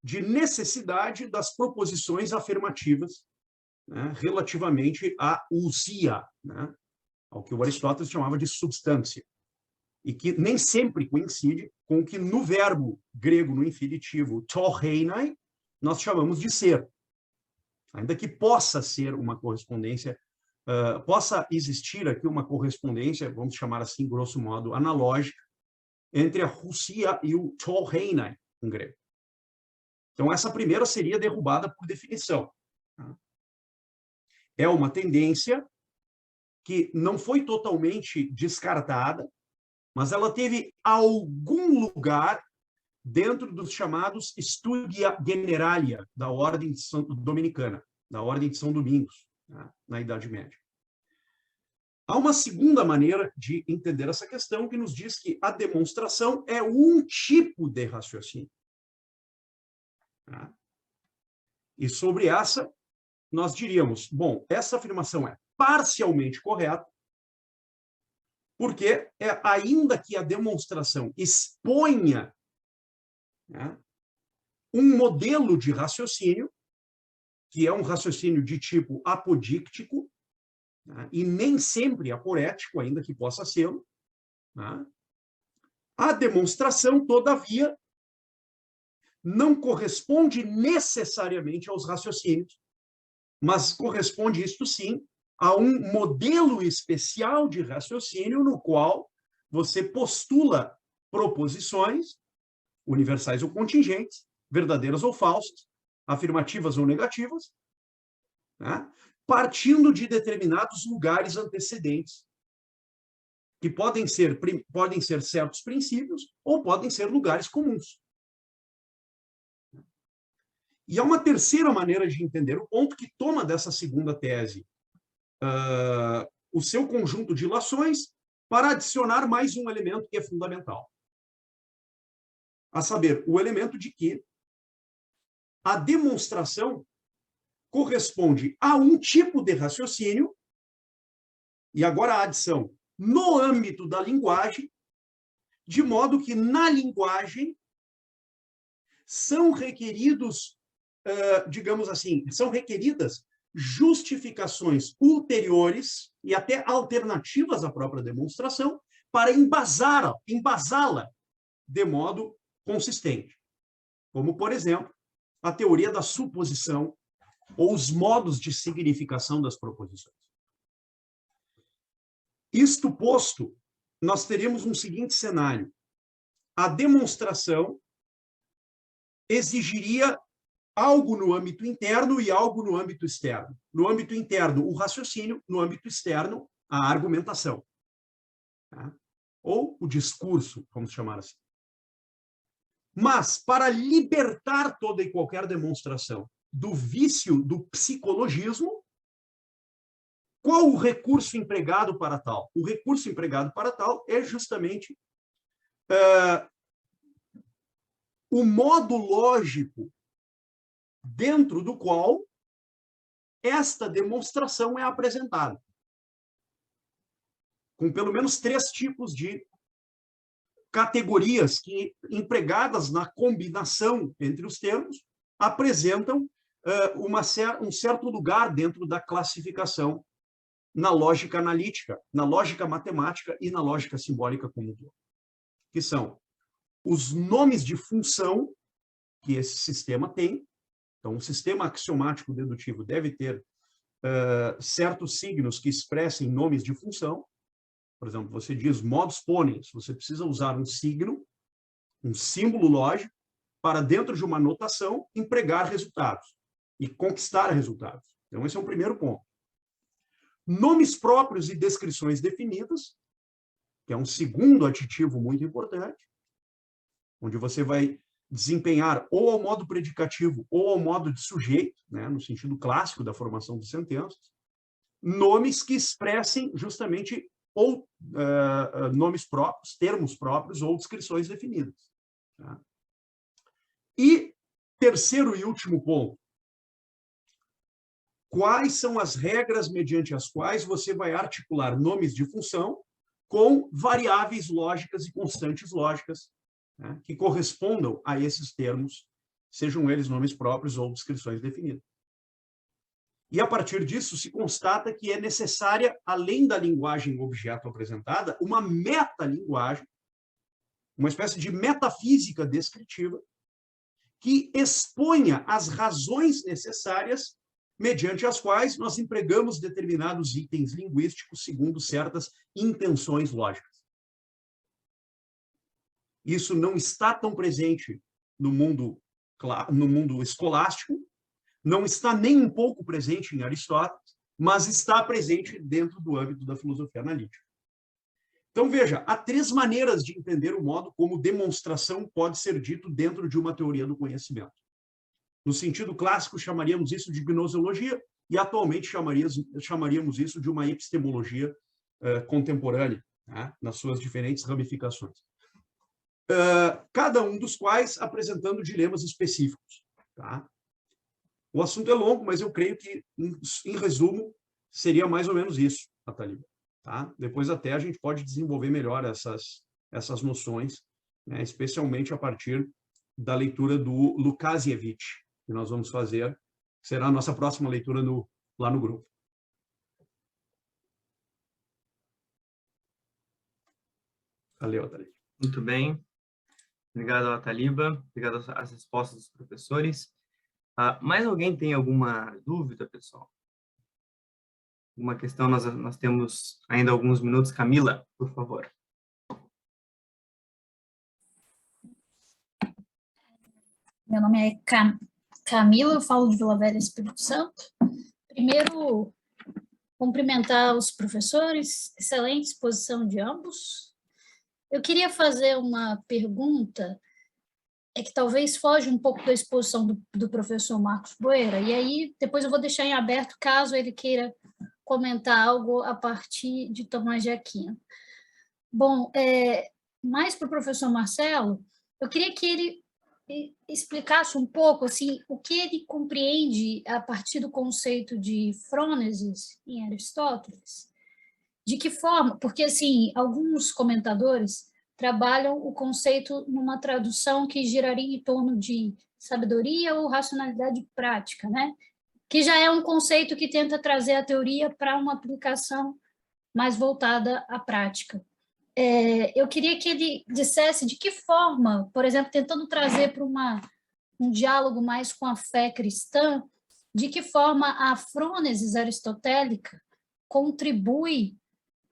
de necessidade das proposições afirmativas, relativamente à ousia, ao que o Aristóteles chamava de substância, e que nem sempre coincide com o que no verbo grego, no infinitivo, torreinai, nós chamamos de ser. Ainda que possa ser uma correspondência, possa existir aqui uma correspondência, vamos chamar assim, grosso modo, analógica, entre a ousia e o torreinai, em grego. Então, essa primeira seria derrubada por definição. É uma tendência que não foi totalmente descartada, mas ela teve algum lugar dentro dos chamados Studia Generalia da Ordem Dominicana, da Ordem de São Domingos, na Idade Média. Há uma segunda maneira de entender essa questão que nos diz que a demonstração é um tipo de raciocínio. E sobre essa, nós diríamos, bom, essa afirmação é parcialmente correta, porque ainda que a demonstração exponha um modelo de raciocínio, que é um raciocínio de tipo apodíctico, e nem sempre aporético, ainda que possa ser, a demonstração, todavia, não corresponde necessariamente aos raciocínios, mas corresponde, isto sim, a um modelo especial de raciocínio no qual você postula proposições universais ou contingentes, verdadeiras ou falsas, afirmativas ou negativas, partindo de determinados lugares antecedentes, que podem ser certos princípios ou podem ser lugares comuns. E há uma terceira maneira de entender o ponto que toma dessa segunda tese o seu conjunto de ilações para adicionar mais um elemento que é fundamental. A saber, o elemento de que a demonstração corresponde a um tipo de raciocínio, e agora a adição, no âmbito da linguagem, de modo que na linguagem são requeridos, digamos assim, são requeridas justificações ulteriores e até alternativas à própria demonstração para embasá-la de modo consistente. Como, por exemplo, a teoria da suposição ou os modos de significação das proposições. Isto posto, nós teríamos um seguinte cenário. A demonstração exigiria algo no âmbito interno e algo no âmbito externo. No âmbito interno, o raciocínio; no âmbito externo, a argumentação. Tá? Ou o discurso, vamos chamar assim. Mas, para libertar toda e qualquer demonstração do vício do psicologismo, qual o recurso empregado para tal? O recurso empregado para tal é justamente o modo lógico dentro do qual esta demonstração é apresentada. Com pelo menos 3 tipos de categorias que, empregadas na combinação entre os termos, apresentam um certo lugar dentro da classificação na lógica analítica, na lógica matemática e na lógica simbólica como um todo. Que são os nomes de função que esse sistema tem. Então, um sistema axiomático dedutivo deve ter certos signos que expressem nomes de função. Por exemplo, você diz modus ponens, você precisa usar um signo, um símbolo lógico, para, dentro de uma notação, empregar resultados e conquistar resultados. Então, esse é um primeiro ponto. Nomes próprios e descrições definidas, que é um segundo aditivo muito importante, onde você vai desempenhar ou ao modo predicativo ou ao modo de sujeito, né, no sentido clássico da formação de sentenças, nomes que expressem justamente ou nomes próprios, termos próprios ou descrições definidas. Tá? E terceiro e último ponto, quais são as regras mediante as quais você vai articular nomes de função com variáveis lógicas e constantes lógicas, né, que correspondam a esses termos, sejam eles nomes próprios ou descrições definidas. E, a partir disso, se constata que é necessária, além da linguagem objeto apresentada, uma metalinguagem, uma espécie de metafísica descritiva, que exponha as razões necessárias mediante as quais nós empregamos determinados itens linguísticos segundo certas intenções lógicas. Isso não está tão presente no mundo escolástico, não está nem um pouco presente em Aristóteles, mas está presente dentro do âmbito da filosofia analítica. Então, veja, há 3 maneiras de entender o modo como demonstração pode ser dito dentro de uma teoria do conhecimento. No sentido clássico, chamaríamos isso de gnoseologia, e atualmente chamaríamos isso de uma epistemologia contemporânea, né, nas suas diferentes ramificações. Cada um dos quais apresentando dilemas específicos. Tá? O assunto é longo, mas eu creio que, em resumo, seria mais ou menos isso, Ataliba. Tá? Depois até a gente pode desenvolver melhor essas noções, né, especialmente a partir da leitura do Lukasiewicz, que nós vamos fazer, que será a nossa próxima leitura lá no grupo. Valeu, Ataliba. Muito bem. Obrigado, Ataliba. Obrigado às respostas dos professores. Mais alguém tem alguma dúvida, pessoal? Alguma questão? Nós temos ainda alguns minutos. Camila, por favor. Meu nome é Camila, eu falo de Vila Velha, Espírito Santo. Primeiro, cumprimentar os professores, excelente exposição de ambos. Eu queria fazer uma pergunta, que talvez foge um pouco da exposição do professor Marcos Boeira, e aí depois eu vou deixar em aberto, caso ele queira comentar algo a partir de Tomás de Aquino. Bom, mais para o professor Marcelo, eu queria que ele explicasse um pouco assim, o que ele compreende a partir do conceito de frônesis em Aristóteles. De que forma? Porque assim, alguns comentadores trabalham o conceito numa tradução que giraria em torno de sabedoria ou racionalidade prática, né? Que já é um conceito que tenta trazer a teoria para uma aplicação mais voltada à prática. Eu queria que ele dissesse de que forma, por exemplo, tentando trazer para um diálogo mais com a fé cristã, de que forma a frônesis aristotélica contribui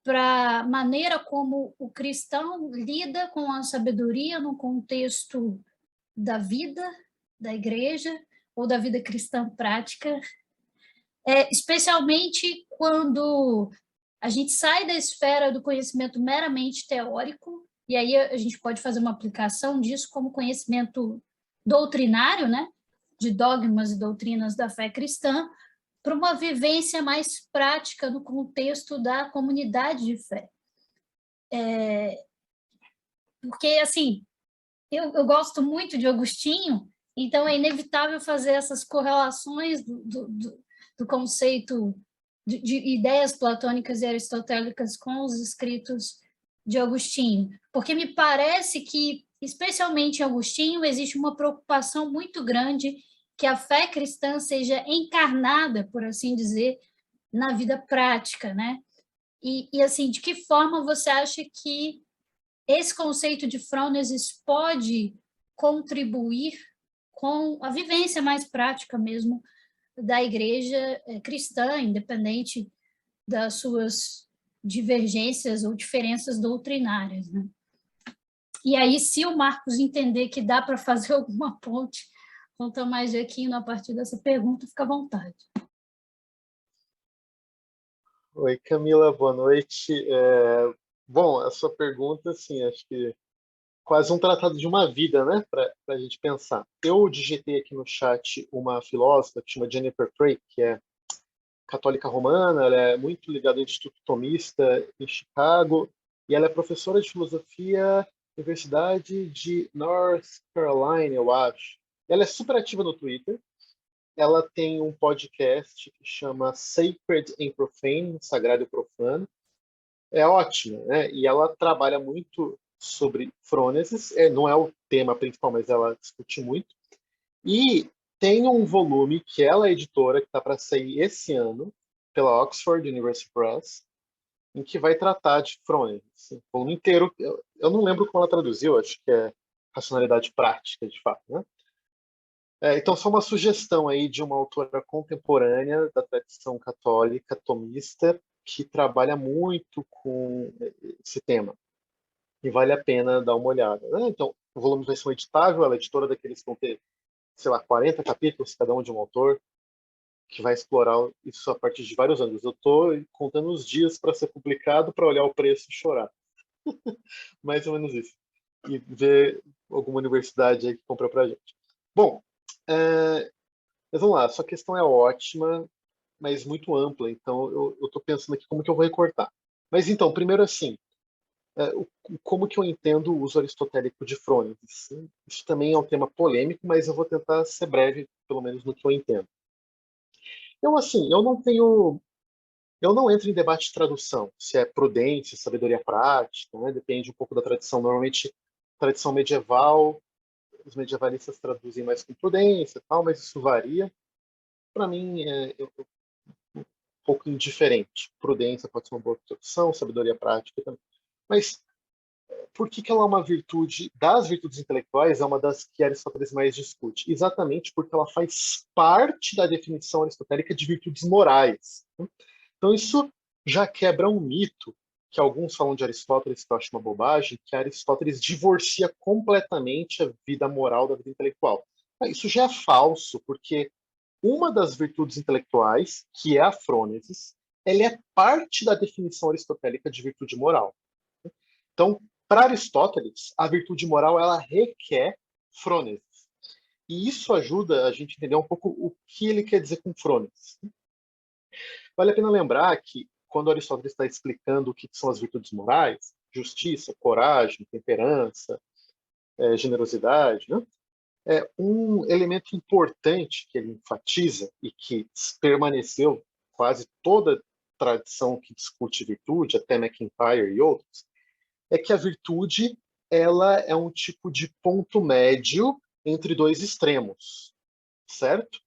para a maneira como o cristão lida com a sabedoria no contexto da vida da igreja ou da vida cristã prática, especialmente quando a gente sai da esfera do conhecimento meramente teórico, e aí a gente pode fazer uma aplicação disso como conhecimento doutrinário, né, de dogmas e doutrinas da fé cristã, para uma vivência mais prática no contexto da comunidade de fé. Porque, assim, eu gosto muito de Agostinho, então é inevitável fazer essas correlações do conceito de ideias platônicas e aristotélicas com os escritos de Agostinho, porque me parece que, especialmente em Agostinho, existe uma preocupação muito grande que a fé cristã seja encarnada, por assim dizer, na vida prática, né? E assim, de que forma você acha que esse conceito de frônesis pode contribuir com a vivência mais prática mesmo da igreja cristã, independente das suas divergências ou diferenças doutrinárias, né? E aí, se o Marcos entender que dá para fazer alguma ponte com o Tomás de Aquino a partir dessa pergunta, fica à vontade. Oi, Camila, boa noite. Bom, a sua pergunta, assim, acho que quase um tratado de uma vida, né, para a gente pensar. Eu digitei aqui no chat uma filósofa que chama Jennifer Frey, que é católica romana, ela é muito ligada ao Instituto Thomista em Chicago, e ela é professora de filosofia na Universidade de North Carolina, eu acho. Ela é super ativa no Twitter. Ela tem um podcast que chama Sacred and Profane, Sagrado e Profano. É ótima, né? E ela trabalha muito sobre frônesis. Não é o tema principal, mas ela discute muito. E tem um volume que ela é editora, que está para sair esse ano, pela Oxford University Press, em que vai tratar de frônesis. O volume inteiro, eu não lembro como ela traduziu, acho que é racionalidade prática, de fato, né? Então, só uma sugestão aí de uma autora contemporânea da tradição católica tomista que trabalha muito com esse tema. E vale a pena dar uma olhada, né? Então, o volume vai ser um editável, ela é editora daqueles que vão ter, sei lá, 40 capítulos, cada um de um autor, que vai explorar isso a partir de vários anos. Eu estou contando os dias para ser publicado, para olhar o preço e chorar. Mais ou menos isso. E ver alguma universidade aí que compra para a gente. Bom, mas vamos lá, sua questão é ótima, mas muito ampla, então eu estou pensando aqui como que eu vou recortar. Mas então, primeiro assim, como que eu entendo o uso aristotélico de frônesis? Isso também é um tema polêmico, mas eu vou tentar ser breve, pelo menos no que eu entendo. Então, assim, eu não entro em debate de tradução, se é prudência, sabedoria prática, né? Depende um pouco da tradição. Normalmente, tradição medieval, os medievalistas traduzem mais com prudência, tal, mas isso varia. Para mim, é um pouco indiferente. Prudência pode ser uma boa tradução, sabedoria prática também. Mas por que ela é uma virtude, das virtudes intelectuais, é uma das que Aristóteles mais discute? Exatamente porque ela faz parte da definição aristotélica de virtudes morais. Então, isso já quebra um mito que alguns falam de Aristóteles, que eu acho uma bobagem, que Aristóteles divorcia completamente a vida moral da vida intelectual. Isso já é falso, porque uma das virtudes intelectuais, que é a frônesis, ela é parte da definição aristotélica de virtude moral. Então, para Aristóteles, a virtude moral ela requer frônesis. E isso ajuda a gente a entender um pouco o que ele quer dizer com frônesis. Vale a pena lembrar que, quando Aristóteles está explicando o que são as virtudes morais, justiça, coragem, temperança, generosidade, né? Um elemento importante que ele enfatiza e que permaneceu quase toda a tradição que discute virtude, até McIntyre e outros, é que a virtude ela é um tipo de ponto médio entre dois extremos, certo?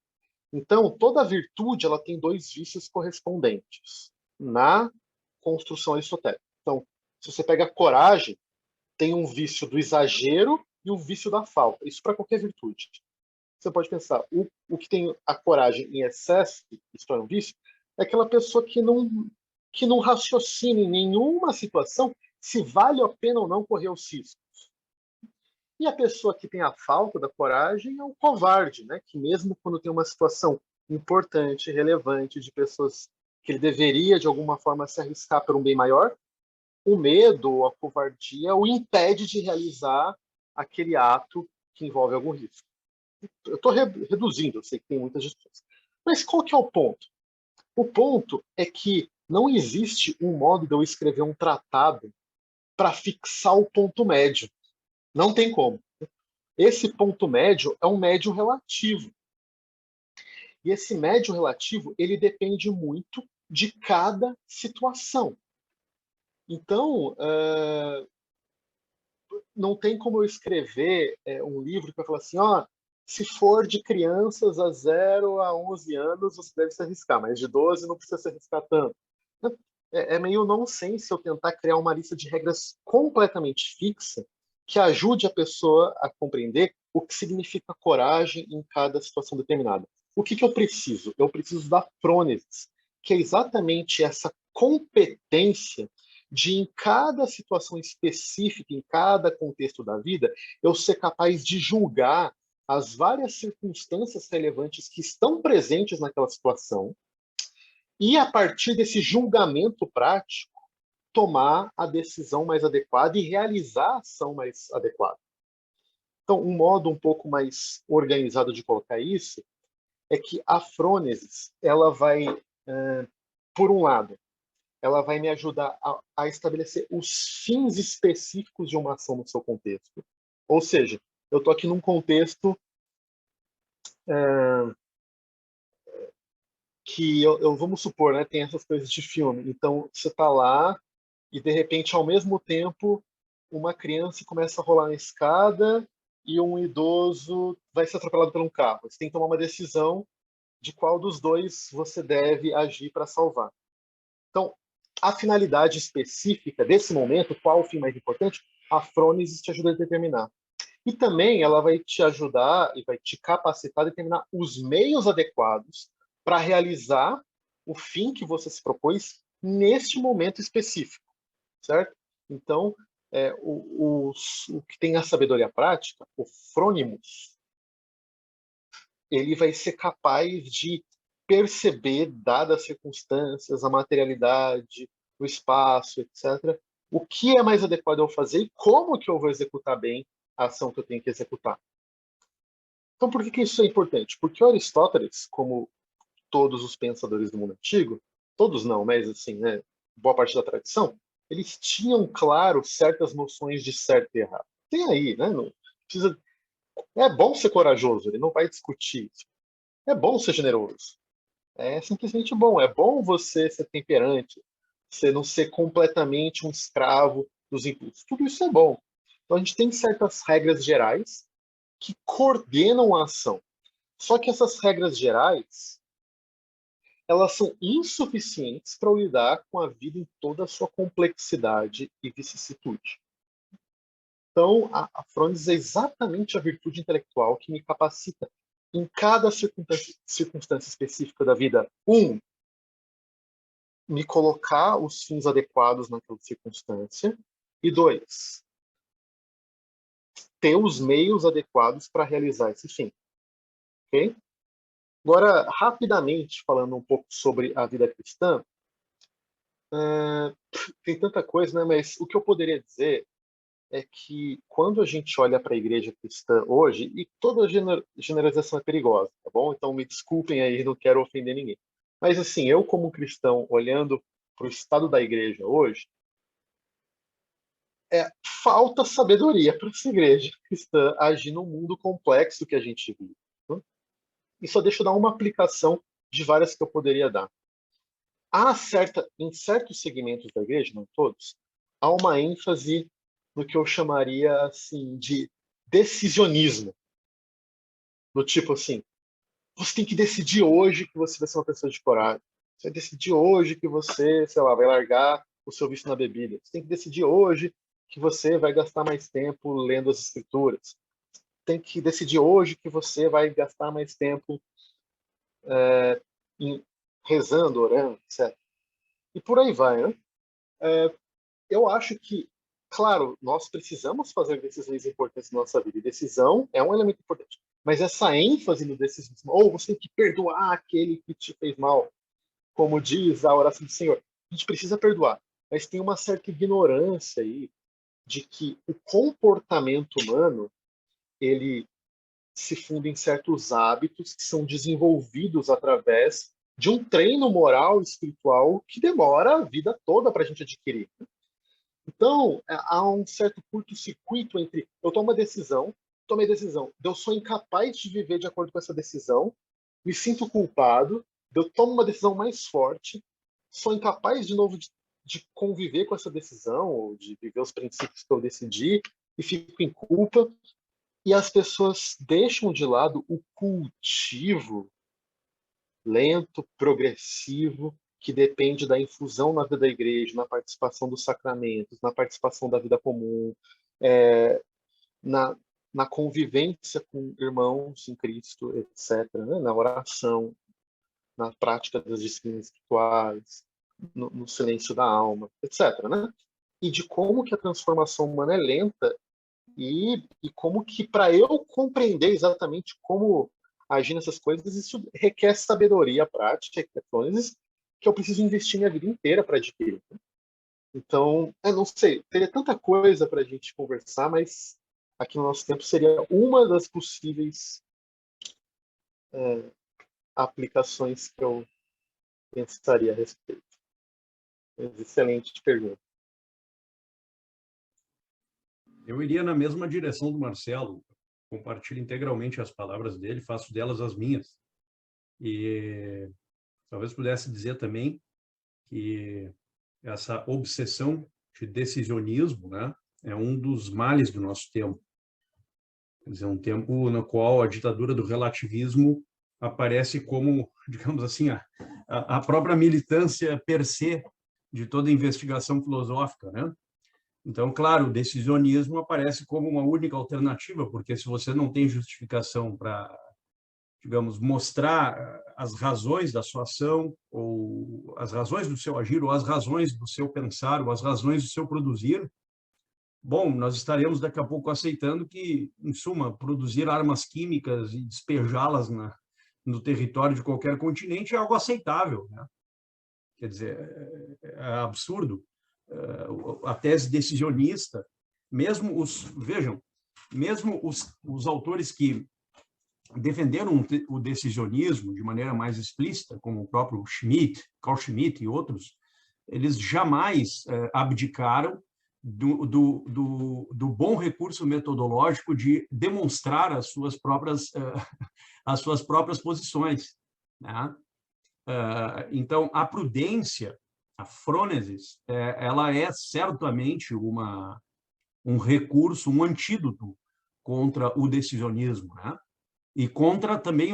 Então, toda virtude ela tem dois vícios correspondentes na construção aristotélica. Então, se você pega a coragem, tem um vício do exagero e o vício da falta. Isso para qualquer virtude. Você pode pensar, o que tem a coragem em excesso, isso é um vício, é aquela pessoa que não raciocina em nenhuma situação se vale a pena ou não correr os riscos. E a pessoa que tem a falta da coragem é o covarde, né? Que mesmo quando tem uma situação importante, relevante, de pessoas que ele deveria, de alguma forma, se arriscar por um bem maior, o medo ou a covardia o impede de realizar aquele ato que envolve algum risco. Eu estou reduzindo, eu sei que tem muitas discussões. Mas qual que é o ponto? O ponto é que não existe um modo de eu escrever um tratado para fixar o ponto médio. Não tem como. Esse ponto médio é um médio relativo. E esse médio relativo, ele depende muito de cada situação. Então, não tem como eu escrever um livro que vai falar assim, se for de crianças a 0 a 11 anos, você deve se arriscar, mas de 12 não precisa se arriscar tanto. É meio nonsense eu tentar criar uma lista de regras completamente fixa que ajude a pessoa a compreender o que significa coragem em cada situação determinada. O que eu preciso? Eu preciso da frônesis, que é exatamente essa competência de, em cada situação específica, em cada contexto da vida, eu ser capaz de julgar as várias circunstâncias relevantes que estão presentes naquela situação e, a partir desse julgamento prático, tomar a decisão mais adequada e realizar a ação mais adequada. Então, um modo um pouco mais organizado de colocar isso é que a frônesis, ela vai, por um lado, ela vai me ajudar a estabelecer os fins específicos de uma ação no seu contexto. Ou seja, eu estou aqui num contexto que vamos supor, né, tem essas coisas de filme. Então, você está lá e, de repente, ao mesmo tempo, uma criança começa a rolar na escada e um idoso vai ser atropelado por um carro. Você tem que tomar uma decisão de qual dos dois você deve agir para salvar. Então, a finalidade específica desse momento, qual o fim mais importante, a frônesis te ajuda a determinar. E também ela vai te ajudar e vai te capacitar a determinar os meios adequados para realizar o fim que você se propôs neste momento específico, certo? Então, o que tem a sabedoria prática, o frônimos, ele vai ser capaz de perceber, dadas as circunstâncias, a materialidade, o espaço, etc., o que é mais adequado eu fazer e como que eu vou executar bem a ação que eu tenho que executar. Então, por que isso é importante? Porque Aristóteles, como todos os pensadores do mundo antigo, todos não, mas assim, né, boa parte da tradição, eles tinham, claro, certas noções de certo e errado. Tem aí, né? Não precisa... É bom ser corajoso, ele não vai discutir isso. É bom ser generoso. É simplesmente bom. É bom você ser temperante, você não ser completamente um escravo dos impulsos. Tudo isso é bom. Então, a gente tem certas regras gerais que coordenam a ação. Só que essas regras gerais, elas são insuficientes para lidar com a vida em toda a sua complexidade e vicissitude. Então, a frônesis é exatamente a virtude intelectual que me capacita em cada circunstância específica da vida. Me colocar os fins adequados naquela circunstância. E 2, ter os meios adequados para realizar esse fim. Ok? Agora, rapidamente, falando um pouco sobre a vida cristã, tem tanta coisa, né? Mas o que eu poderia dizer é que quando a gente olha para a igreja cristã hoje, e toda generalização é perigosa, tá bom? Então me desculpem aí, não quero ofender ninguém. Mas assim, eu como cristão, olhando para o estado da igreja hoje, falta sabedoria para essa igreja cristã agir no mundo complexo que a gente vive. Né? E só deixa eu dar uma aplicação de várias que eu poderia dar. Em certos segmentos da igreja, não todos, há uma ênfase no que eu chamaria assim, de decisionismo. Do tipo assim, você tem que decidir hoje que você vai ser uma pessoa de coragem. Você vai decidir hoje que você, sei lá, vai largar o seu vício na bebida. Você tem que decidir hoje que você vai gastar mais tempo lendo as escrituras. Tem que decidir hoje que você vai gastar mais tempo rezando, orando, etc. E por aí vai, né? Eu acho que, claro, nós precisamos fazer decisões importantes na nossa vida. E decisão é um elemento importante. Mas essa ênfase no decisionismo, ou você tem que perdoar aquele que te fez mal, como diz a oração do Senhor, a gente precisa perdoar. Mas tem uma certa ignorância aí de que o comportamento humano, ele se funda em certos hábitos que são desenvolvidos através de um treino moral e espiritual que demora a vida toda para a gente adquirir. Então, há um certo curto-circuito entre eu tomei decisão, eu sou incapaz de viver de acordo com essa decisão, me sinto culpado, eu tomo uma decisão mais forte, sou incapaz de novo de conviver com essa decisão, ou de viver os princípios que eu decidi, e fico em culpa, e as pessoas deixam de lado o cultivo lento, progressivo, que depende da infusão na vida da igreja, na participação dos sacramentos, na participação da vida comum, na convivência com irmãos em Cristo, etc., né? Na oração, na prática das disciplinas espirituais, no silêncio da alma, etc., né? E de como que a transformação humana é lenta e como que, para eu compreender exatamente como agir nessas coisas, isso requer sabedoria prática, que eu preciso investir minha vida inteira para adquirir. Então, eu não sei, teria tanta coisa para a gente conversar, mas aqui no nosso tempo seria uma das possíveis aplicações que eu pensaria a respeito. Excelente pergunta. Eu iria na mesma direção do Marcelo, compartilho integralmente as palavras dele, faço delas as minhas. E talvez pudesse dizer também que essa obsessão de decisionismo, né, é um dos males do nosso tempo. Quer dizer, um tempo no qual a ditadura do relativismo aparece como, digamos assim, a própria militância per se de toda investigação filosófica, né? Então, claro, o decisionismo aparece como uma única alternativa, porque se você não tem justificação para, digamos, mostrar as razões da sua ação, ou as razões do seu agir, ou as razões do seu pensar, ou as razões do seu produzir, bom, nós estaremos daqui a pouco aceitando que, em suma, produzir armas químicas e despejá-las no território de qualquer continente é algo aceitável, né? Quer dizer, é absurdo. A tese decisionista, mesmo os autores que defenderam o decisionismo de maneira mais explícita, como o próprio Carl Schmitt e outros, eles jamais abdicaram do bom recurso metodológico de demonstrar as suas próprias posições, né? Então, a prudência, a frônesis, ela é certamente um recurso, um antídoto contra o decisionismo, né? E contra também,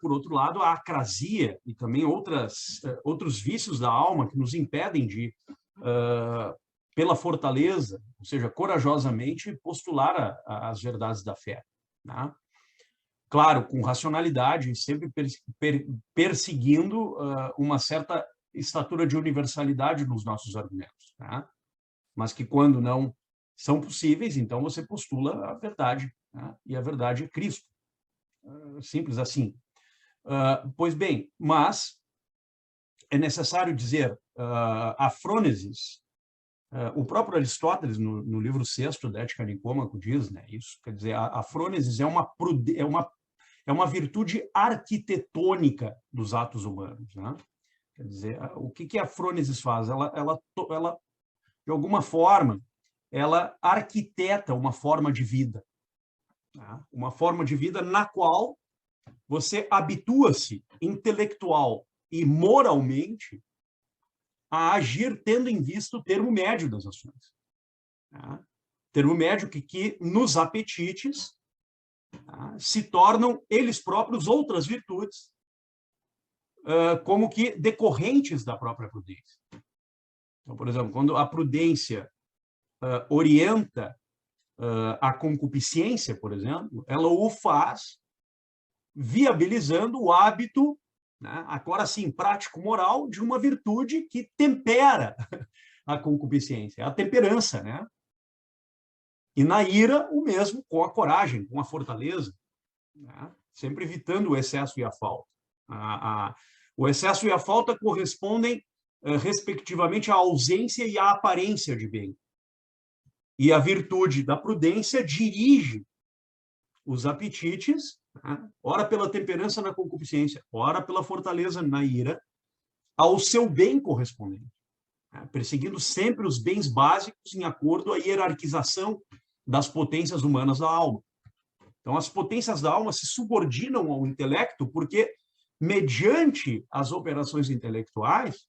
por outro lado, a acrasia e também outros vícios da alma que nos impedem de, pela fortaleza, ou seja, corajosamente, postular as verdades da fé, né? Claro, com racionalidade, sempre perseguindo uma certa estatura de universalidade nos nossos argumentos, né? Mas que quando não são possíveis, então você postula a verdade, né? E a verdade é Cristo. Simples assim. Pois bem, mas é necessário dizer, a frônesis, o próprio Aristóteles, no livro 6º da Ética Nicômaco, diz, né, isso, quer dizer, a frônesis é uma virtude arquitetônica dos atos humanos, né? Quer dizer, o que a frônesis faz? Ela, de alguma forma, ela arquiteta uma forma de vida. Tá? Uma forma de vida na qual você habitua-se intelectual e moralmente a agir tendo em vista o termo médio das ações. Tá? Termo médio que nos apetites, tá, se tornam eles próprios outras virtudes, como que decorrentes da própria prudência. Então, por exemplo, quando a prudência orienta a concupiscência, por exemplo, ela o faz viabilizando o hábito, né, agora sim, prático-moral, de uma virtude que tempera a concupiscência, a temperança, né? E na ira, o mesmo com a coragem, com a fortaleza, né? Sempre evitando o excesso e a falta. O excesso e a falta correspondem, respectivamente, à ausência e à aparência de bem. E a virtude da prudência dirige os apetites, né? Ora pela temperança na concupiscência, ora pela fortaleza na ira, ao seu bem correspondente, né? Perseguindo sempre os bens básicos em acordo à hierarquização das potências humanas da alma. Então, as potências da alma se subordinam ao intelecto porque, mediante as operações intelectuais,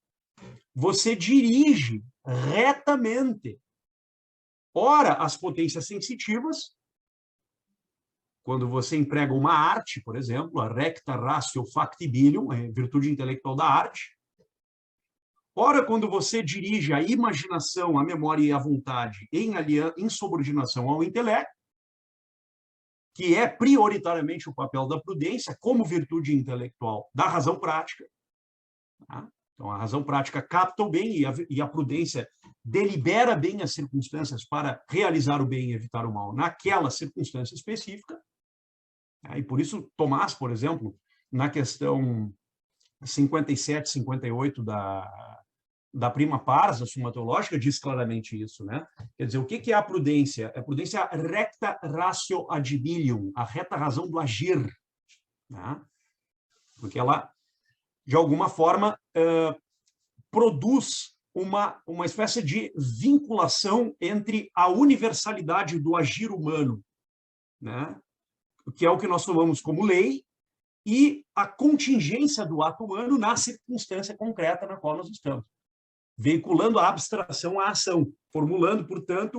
você dirige retamente, ora, as potências sensitivas, quando você emprega uma arte, por exemplo, a recta ratio factibilium, a virtude intelectual da arte, ora, quando você dirige a imaginação, a memória e a vontade em subordinação ao intelecto, que é prioritariamente o papel da prudência como virtude intelectual da razão prática. Tá? Então, a razão prática capta o bem e a prudência delibera bem as circunstâncias para realizar o bem e evitar o mal naquela circunstância específica. E por isso, Tomás, por exemplo, na questão 57, 58 da Prima Pars, da Suma Teológica, diz claramente isso, né? Quer dizer, o que é a prudência? A prudência é a recta ratio agibilium, a reta razão do agir, né? Porque ela, de alguma forma, produz uma espécie de vinculação entre a universalidade do agir humano, né? Que é o que nós tomamos como lei, e a contingência do ato humano na circunstância concreta na qual nós estamos, veiculando a abstração à ação, formulando, portanto,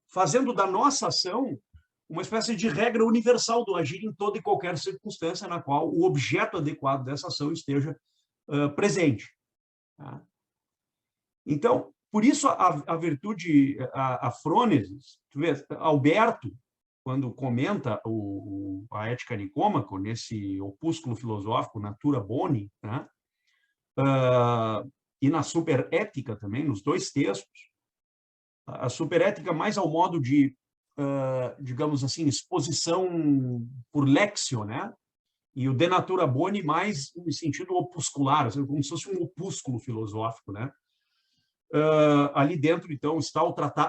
fazendo da nossa ação uma espécie de regra universal do agir em toda e qualquer circunstância na qual o objeto adequado dessa ação esteja presente. Tá? Então, por isso a virtude, a frônesis, tu vê, Alberto, quando comenta a Ética Nicômaco, nesse opúsculo filosófico Natura Boni, né? E na Superética também, nos dois textos, a Superética mais ao modo de, digamos assim, exposição por léxio, né? E o De Natura Boni mais no sentido opuscular, assim, como se fosse um opúsculo filosófico, né? Ali dentro, então, está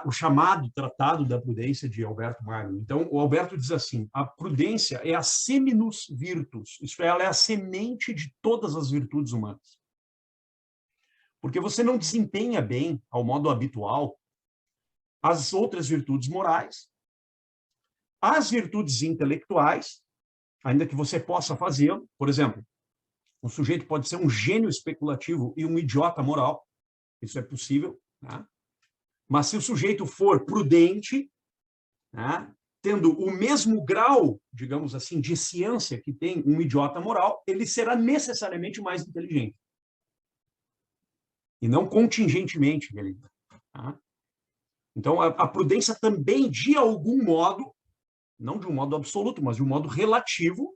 o chamado Tratado da Prudência de Alberto Magno. Então, o Alberto diz assim, a prudência é a seminus virtus, isto é, ela é a semente de todas as virtudes humanas. Porque você não desempenha bem, ao modo habitual, as outras virtudes morais, as virtudes intelectuais, ainda que você possa fazê-lo. Por exemplo, um sujeito pode ser um gênio especulativo e um idiota moral, isso é possível, né? Mas se o sujeito for prudente, né, tendo o mesmo grau, digamos assim, de ciência que tem um idiota moral, ele será necessariamente mais inteligente. E não contingentemente. Tá? Então, a prudência também, de algum modo, não de um modo absoluto, mas de um modo relativo,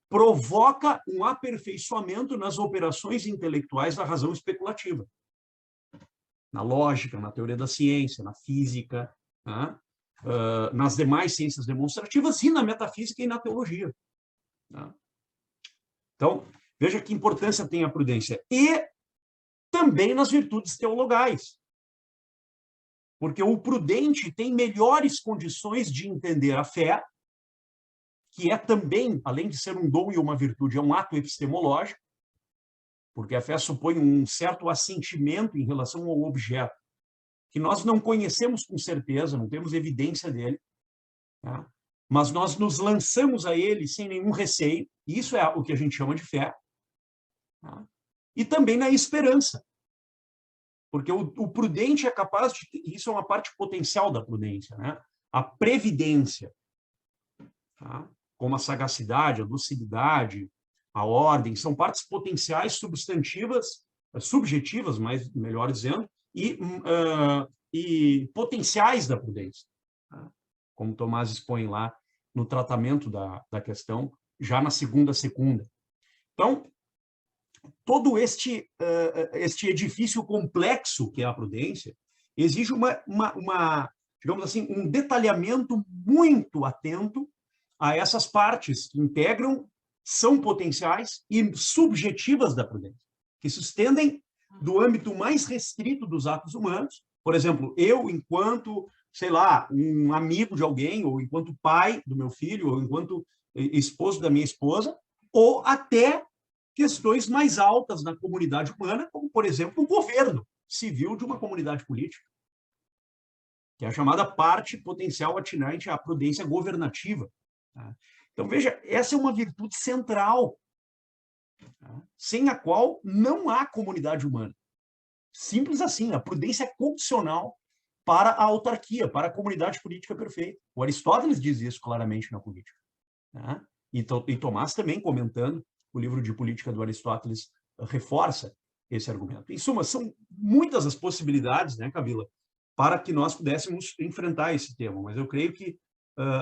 provoca um aperfeiçoamento nas operações intelectuais da razão especulativa. Na lógica, na teoria da ciência, na física, né? Nas demais ciências demonstrativas e na metafísica e na teologia. Né? Então, veja que importância tem a prudência. E também nas virtudes teologais. Porque o prudente tem melhores condições de entender a fé, que é também, além de ser um dom e uma virtude, é um ato epistemológico, porque a fé supõe um certo assentimento em relação ao objeto que nós não conhecemos com certeza, não temos evidência dele, tá? Mas nós nos lançamos a ele sem nenhum receio, e isso é o que a gente chama de fé, tá? E também na esperança, porque o prudente é capaz de... Isso é uma parte potencial da prudência, né? A previdência, tá? Como a sagacidade, a docilidade, a ordem, são partes potenciais subjetivas, melhor dizendo, e potenciais da prudência, tá? Como Tomás expõe lá no tratamento da questão, já na segunda secunda. Então, todo este edifício complexo que é a prudência exige digamos assim, um detalhamento muito atento a essas partes que integram, são potenciais e subjetivas da prudência, que se estendem do âmbito mais restrito dos atos humanos. Por exemplo, eu, enquanto, sei lá, um amigo de alguém, ou enquanto pai do meu filho, ou enquanto esposo da minha esposa, ou até questões mais altas na comunidade humana, como, por exemplo, o governo civil de uma comunidade política, que é a chamada parte potencial atinente à prudência governativa, tá? Então, veja, essa é uma virtude central, tá? Sem a qual não há comunidade humana. Simples assim, a prudência é condicional para a autarquia, para a comunidade política perfeita. O Aristóteles diz isso claramente na política, tá? E Tomás também, comentando o livro de política do Aristóteles, reforça esse argumento. Em suma, são muitas as possibilidades, né, Camila, para que nós pudéssemos enfrentar esse tema, mas eu creio que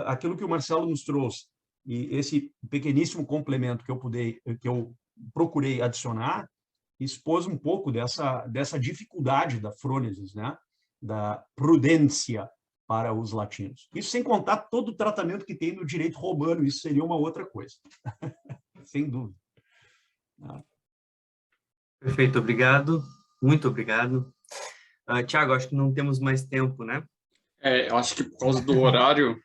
aquilo que o Marcelo nos trouxe, e esse pequeníssimo complemento que eu procurei adicionar, expôs um pouco dessa dificuldade da frônesis, né, da prudência para os latinos. Isso sem contar todo o tratamento que tem no direito romano, isso seria uma outra coisa. Sem dúvida. Perfeito, obrigado. Muito obrigado. Tiago, acho que não temos mais tempo, né? Acho que por causa do horário,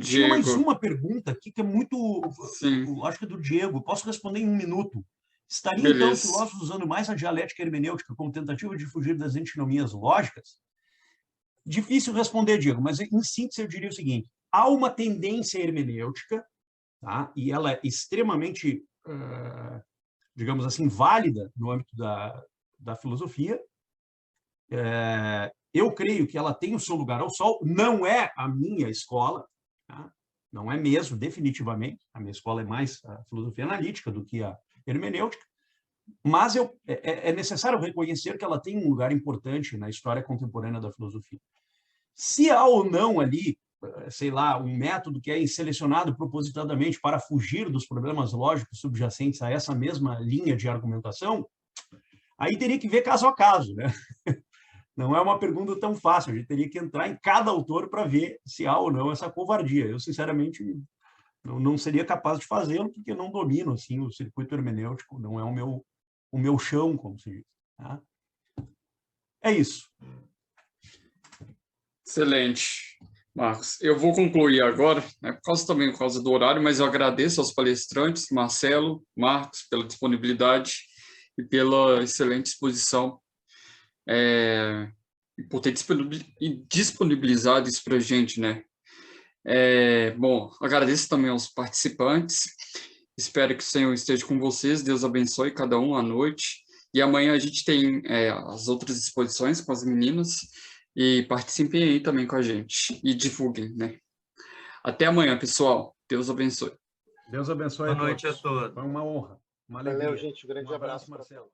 Tinha mais uma pergunta aqui que é muito... Sim. Acho que é do Diego. Posso responder em 1 minuto? Estaria, Beleza. então, os filósofos usando mais a dialética hermenêutica como tentativa de fugir das antinomias lógicas? Difícil responder, Diego, mas em síntese eu diria o seguinte: há uma tendência hermenêutica, tá? E ela é extremamente, digamos assim, válida no âmbito da filosofia. Eu creio que ela tem o seu lugar ao sol, não é a minha escola, tá? Não é mesmo, definitivamente. A minha escola é mais a filosofia analítica do que a hermenêutica, mas é necessário reconhecer que ela tem um lugar importante na história contemporânea da filosofia. Se há ou não ali, sei lá, um método que é selecionado propositadamente para fugir dos problemas lógicos subjacentes a essa mesma linha de argumentação, aí teria que ver caso a caso, né? Não é uma pergunta tão fácil, a gente teria que entrar em cada autor para ver se há ou não essa covardia. Eu, sinceramente, não seria capaz de fazê-lo, porque não domino assim, o circuito hermenêutico, não é o meu chão, como se diz, tá? É isso. Excelente, Marcos. Eu vou concluir agora, né, por causa do horário, mas eu agradeço aos palestrantes, Marcelo, Marcos, pela disponibilidade e pela excelente exposição, e por ter disponibilizado isso para a gente, né? Bom, agradeço também aos participantes, espero que o Senhor esteja com vocês, Deus abençoe cada um à noite, e amanhã a gente tem as outras exposições com as meninas, e participem aí também com a gente, e divulguem, né? Até amanhã, pessoal, Deus abençoe. Deus abençoe Boa noite a todos. Foi uma honra, uma alegria. Valeu, gente. Um grande abraço, Marcelo.